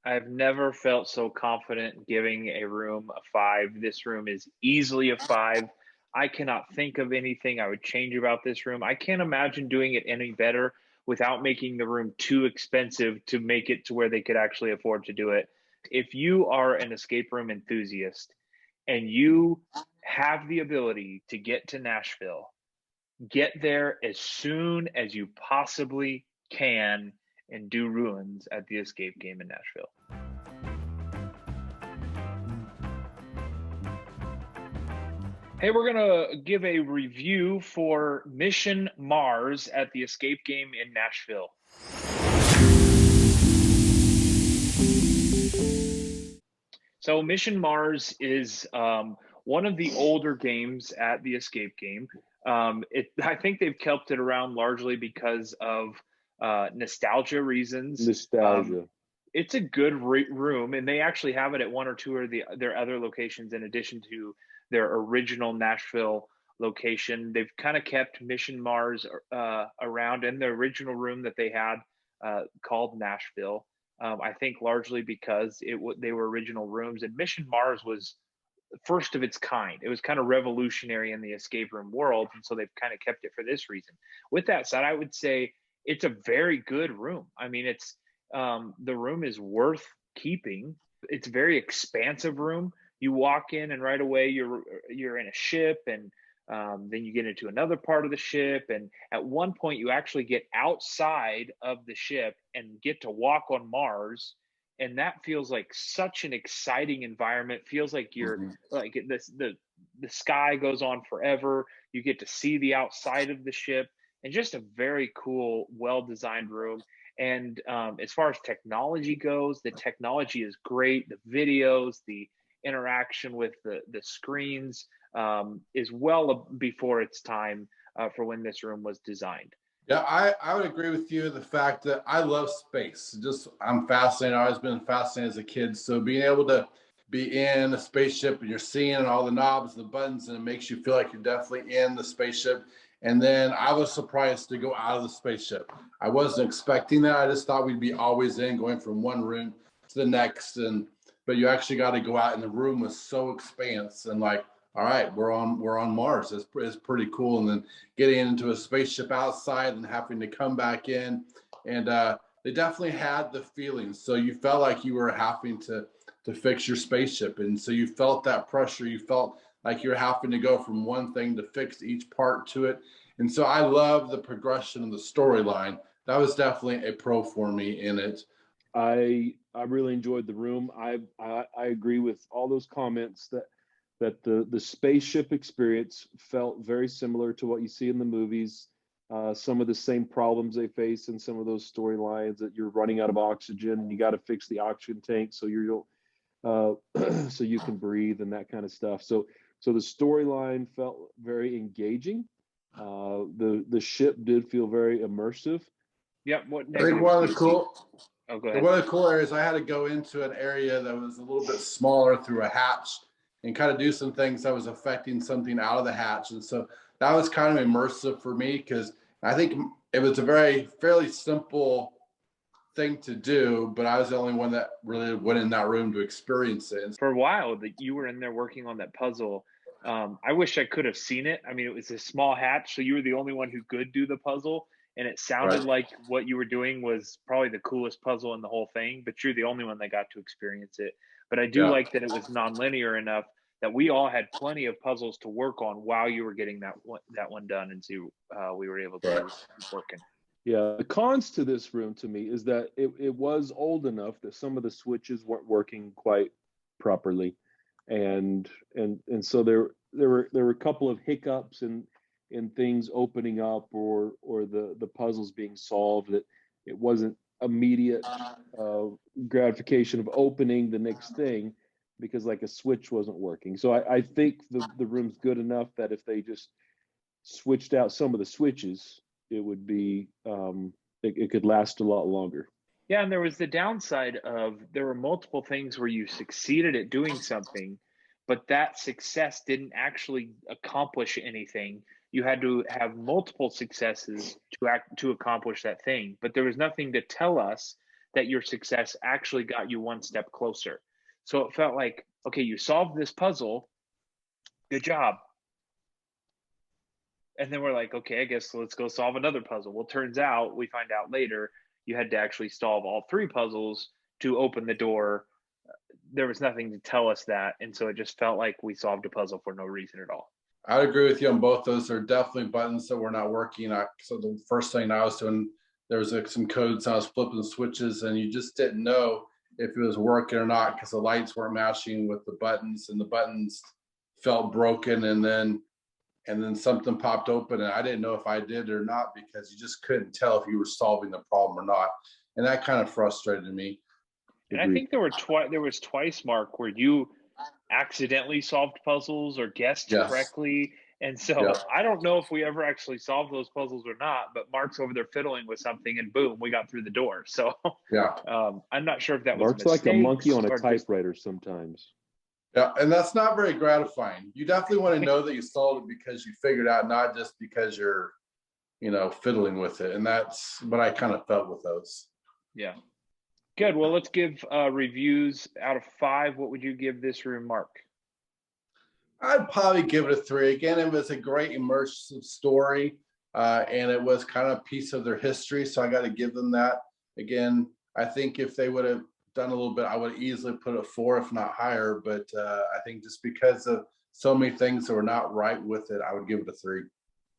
I've never felt so confident giving a room a 5. This room is easily a 5. I cannot think of anything I would change about this room. I can't imagine doing it any better without making the room too expensive to make it to where they could actually afford to do it. If you are an escape room enthusiast and you have the ability to get to Nashville, get there as soon as you possibly can and do ruins at the escape game in Nashville. Hey, we're going to give a review for Mission Mars at the escape game in Nashville. So Mission Mars is one of the older games at the escape game. I think they've kept it around largely because of nostalgia reasons. Nostalgia. It's a good room, and they actually have it at one or two of their other locations in addition to their original Nashville location. They've kind of kept Mission Mars around in the original room that they had called Nashville. I think largely because they were original rooms, and Mission Mars was first of its kind. It was kind of revolutionary in the escape room world, and so they've kind of kept it for this reason. With that said, I would say it's a very good room. I mean, it's the room is worth keeping. It's a very expansive room. You walk in and right away you're in a ship, and then you get into another part of the ship, and at one point you actually get outside of the ship and get to walk on Mars, and that feels like such an exciting environment. Feels like you're like the sky goes on forever. You get to see the outside of the ship, and just a very cool, well-designed room. And as far as technology goes, the technology is great. The videos, the interaction with the screens is well before its time for when this room was designed. Yeah, I would agree with you. The fact that I love space. I'm fascinated. I've always been fascinated as a kid. So being able to be in a spaceship and you're seeing all the knobs and the buttons, and it makes you feel like you're definitely in the spaceship. And then I was surprised to go out of the spaceship. I wasn't expecting that. I just thought we'd be always in, going from one room to the next. But you actually got to go out, and the room was so expansive, and like, all right, we're on Mars. It's pretty cool. And then getting into a spaceship outside and having to come back in, and they definitely had the feeling. So you felt like you were having to fix your spaceship, and so you felt that pressure. You felt like you're having to go from one thing to fix each part to it. And so I love the progression of the storyline. That was definitely a pro for me in it. I really enjoyed the room. I agree with all those comments that the spaceship experience felt very similar to what you see in the movies. Some of the same problems they face in some of those storylines, that you're running out of oxygen and you got to fix the oxygen tank so so you can breathe and that kind of stuff. So the storyline felt very engaging. The ship did feel very immersive. Yep. I think one of the cool areas, I had to go into an area that was a little bit smaller through a hatch and kind of do some things that was affecting something out of the hatch. And so that was kind of immersive for me, because I think it was a fairly simple thing to do, but I was the only one that really went in that room to experience it. For a while that you were in there working on that puzzle, I wish I could have seen it. I mean, it was a small hatch, so you were the only one who could do the puzzle, and it sounded like what you were doing was probably the coolest puzzle in the whole thing, but you're the only one that got to experience it. But I do like that it was nonlinear enough that we all had plenty of puzzles to work on while you were getting that one done, and so we were able to keep working. Yeah, the cons to this room to me is that it was old enough that some of the switches weren't working quite properly, and so there were a couple of hiccups in things opening up or the puzzles being solved, that it wasn't immediate gratification of opening the next thing because like a switch wasn't working. So I think the room's good enough that if they just switched out some of the switches, it would be it could last a lot longer. Yeah, and there was the downside of there were multiple things where you succeeded at doing something, but that success didn't actually accomplish anything. You had to have multiple successes to accomplish that thing, but there was nothing to tell us that your success actually got you one step closer. So it felt like, okay, you solved this puzzle, good job. And then we're like, okay, I guess let's go solve another puzzle. Well, turns out, we find out later, you had to actually solve all 3 puzzles to open the door. There was nothing to tell us that. And so it just felt like we solved a puzzle for no reason at all. I agree with you on both those. There are definitely buttons that were not working. So the first thing I was doing, there was some codes, I was flipping the switches, and you just didn't know if it was working or not because the lights weren't matching with the buttons, and the buttons felt broken, and then something popped open, and I didn't know if I did or not because you just couldn't tell if you were solving the problem or not, and that kind of frustrated me. And I think there was twice, Mark, where you accidentally solved puzzles or guessed Yes. correctly. And so Yeah. I don't know if we ever actually solved those puzzles or not, but Mark's over there fiddling with something and boom, we got through the door. So Yeah. I'm not sure if that Mark's was like a monkey on a just- typewriter sometimes. Yeah, and that's not very gratifying. You definitely want to know that you solved it because you figured out, not just because you're, fiddling with it. And that's what I kind of felt with those. Yeah. Good. Well, let's give reviews out of 5. What would you give this room, Mark? I'd probably give it a 3. Again, it was a great immersive story, and it was kind of a piece of their history. So I got to give them that. Again, I think if they would have done a little bit, I would have easily put it 4, if not higher. But I think just because of so many things that were not right with it, I would give it a 3.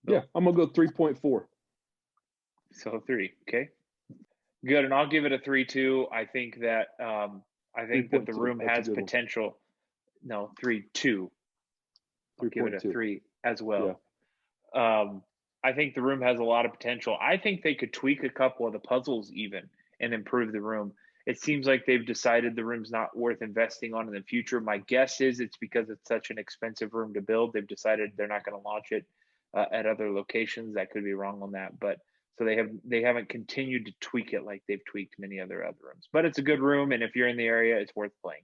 Yeah, I'm gonna go 3.4. So 3. Okay. Good. And I'll give it a 3 too. I think that the room has potential. No, 3.2. I'll give it a 3 as well. Yeah. I think the room has a lot of potential. I think they could tweak a couple of the puzzles even and improve the room. It seems like they've decided the room's not worth investing on in the future. My guess is it's because it's such an expensive room to build. They've decided they're not going to launch it at other locations. That could be wrong on that, but so they haven't continued to tweak it like they've tweaked many other rooms. But it's a good room, and if you're in the area, it's worth playing.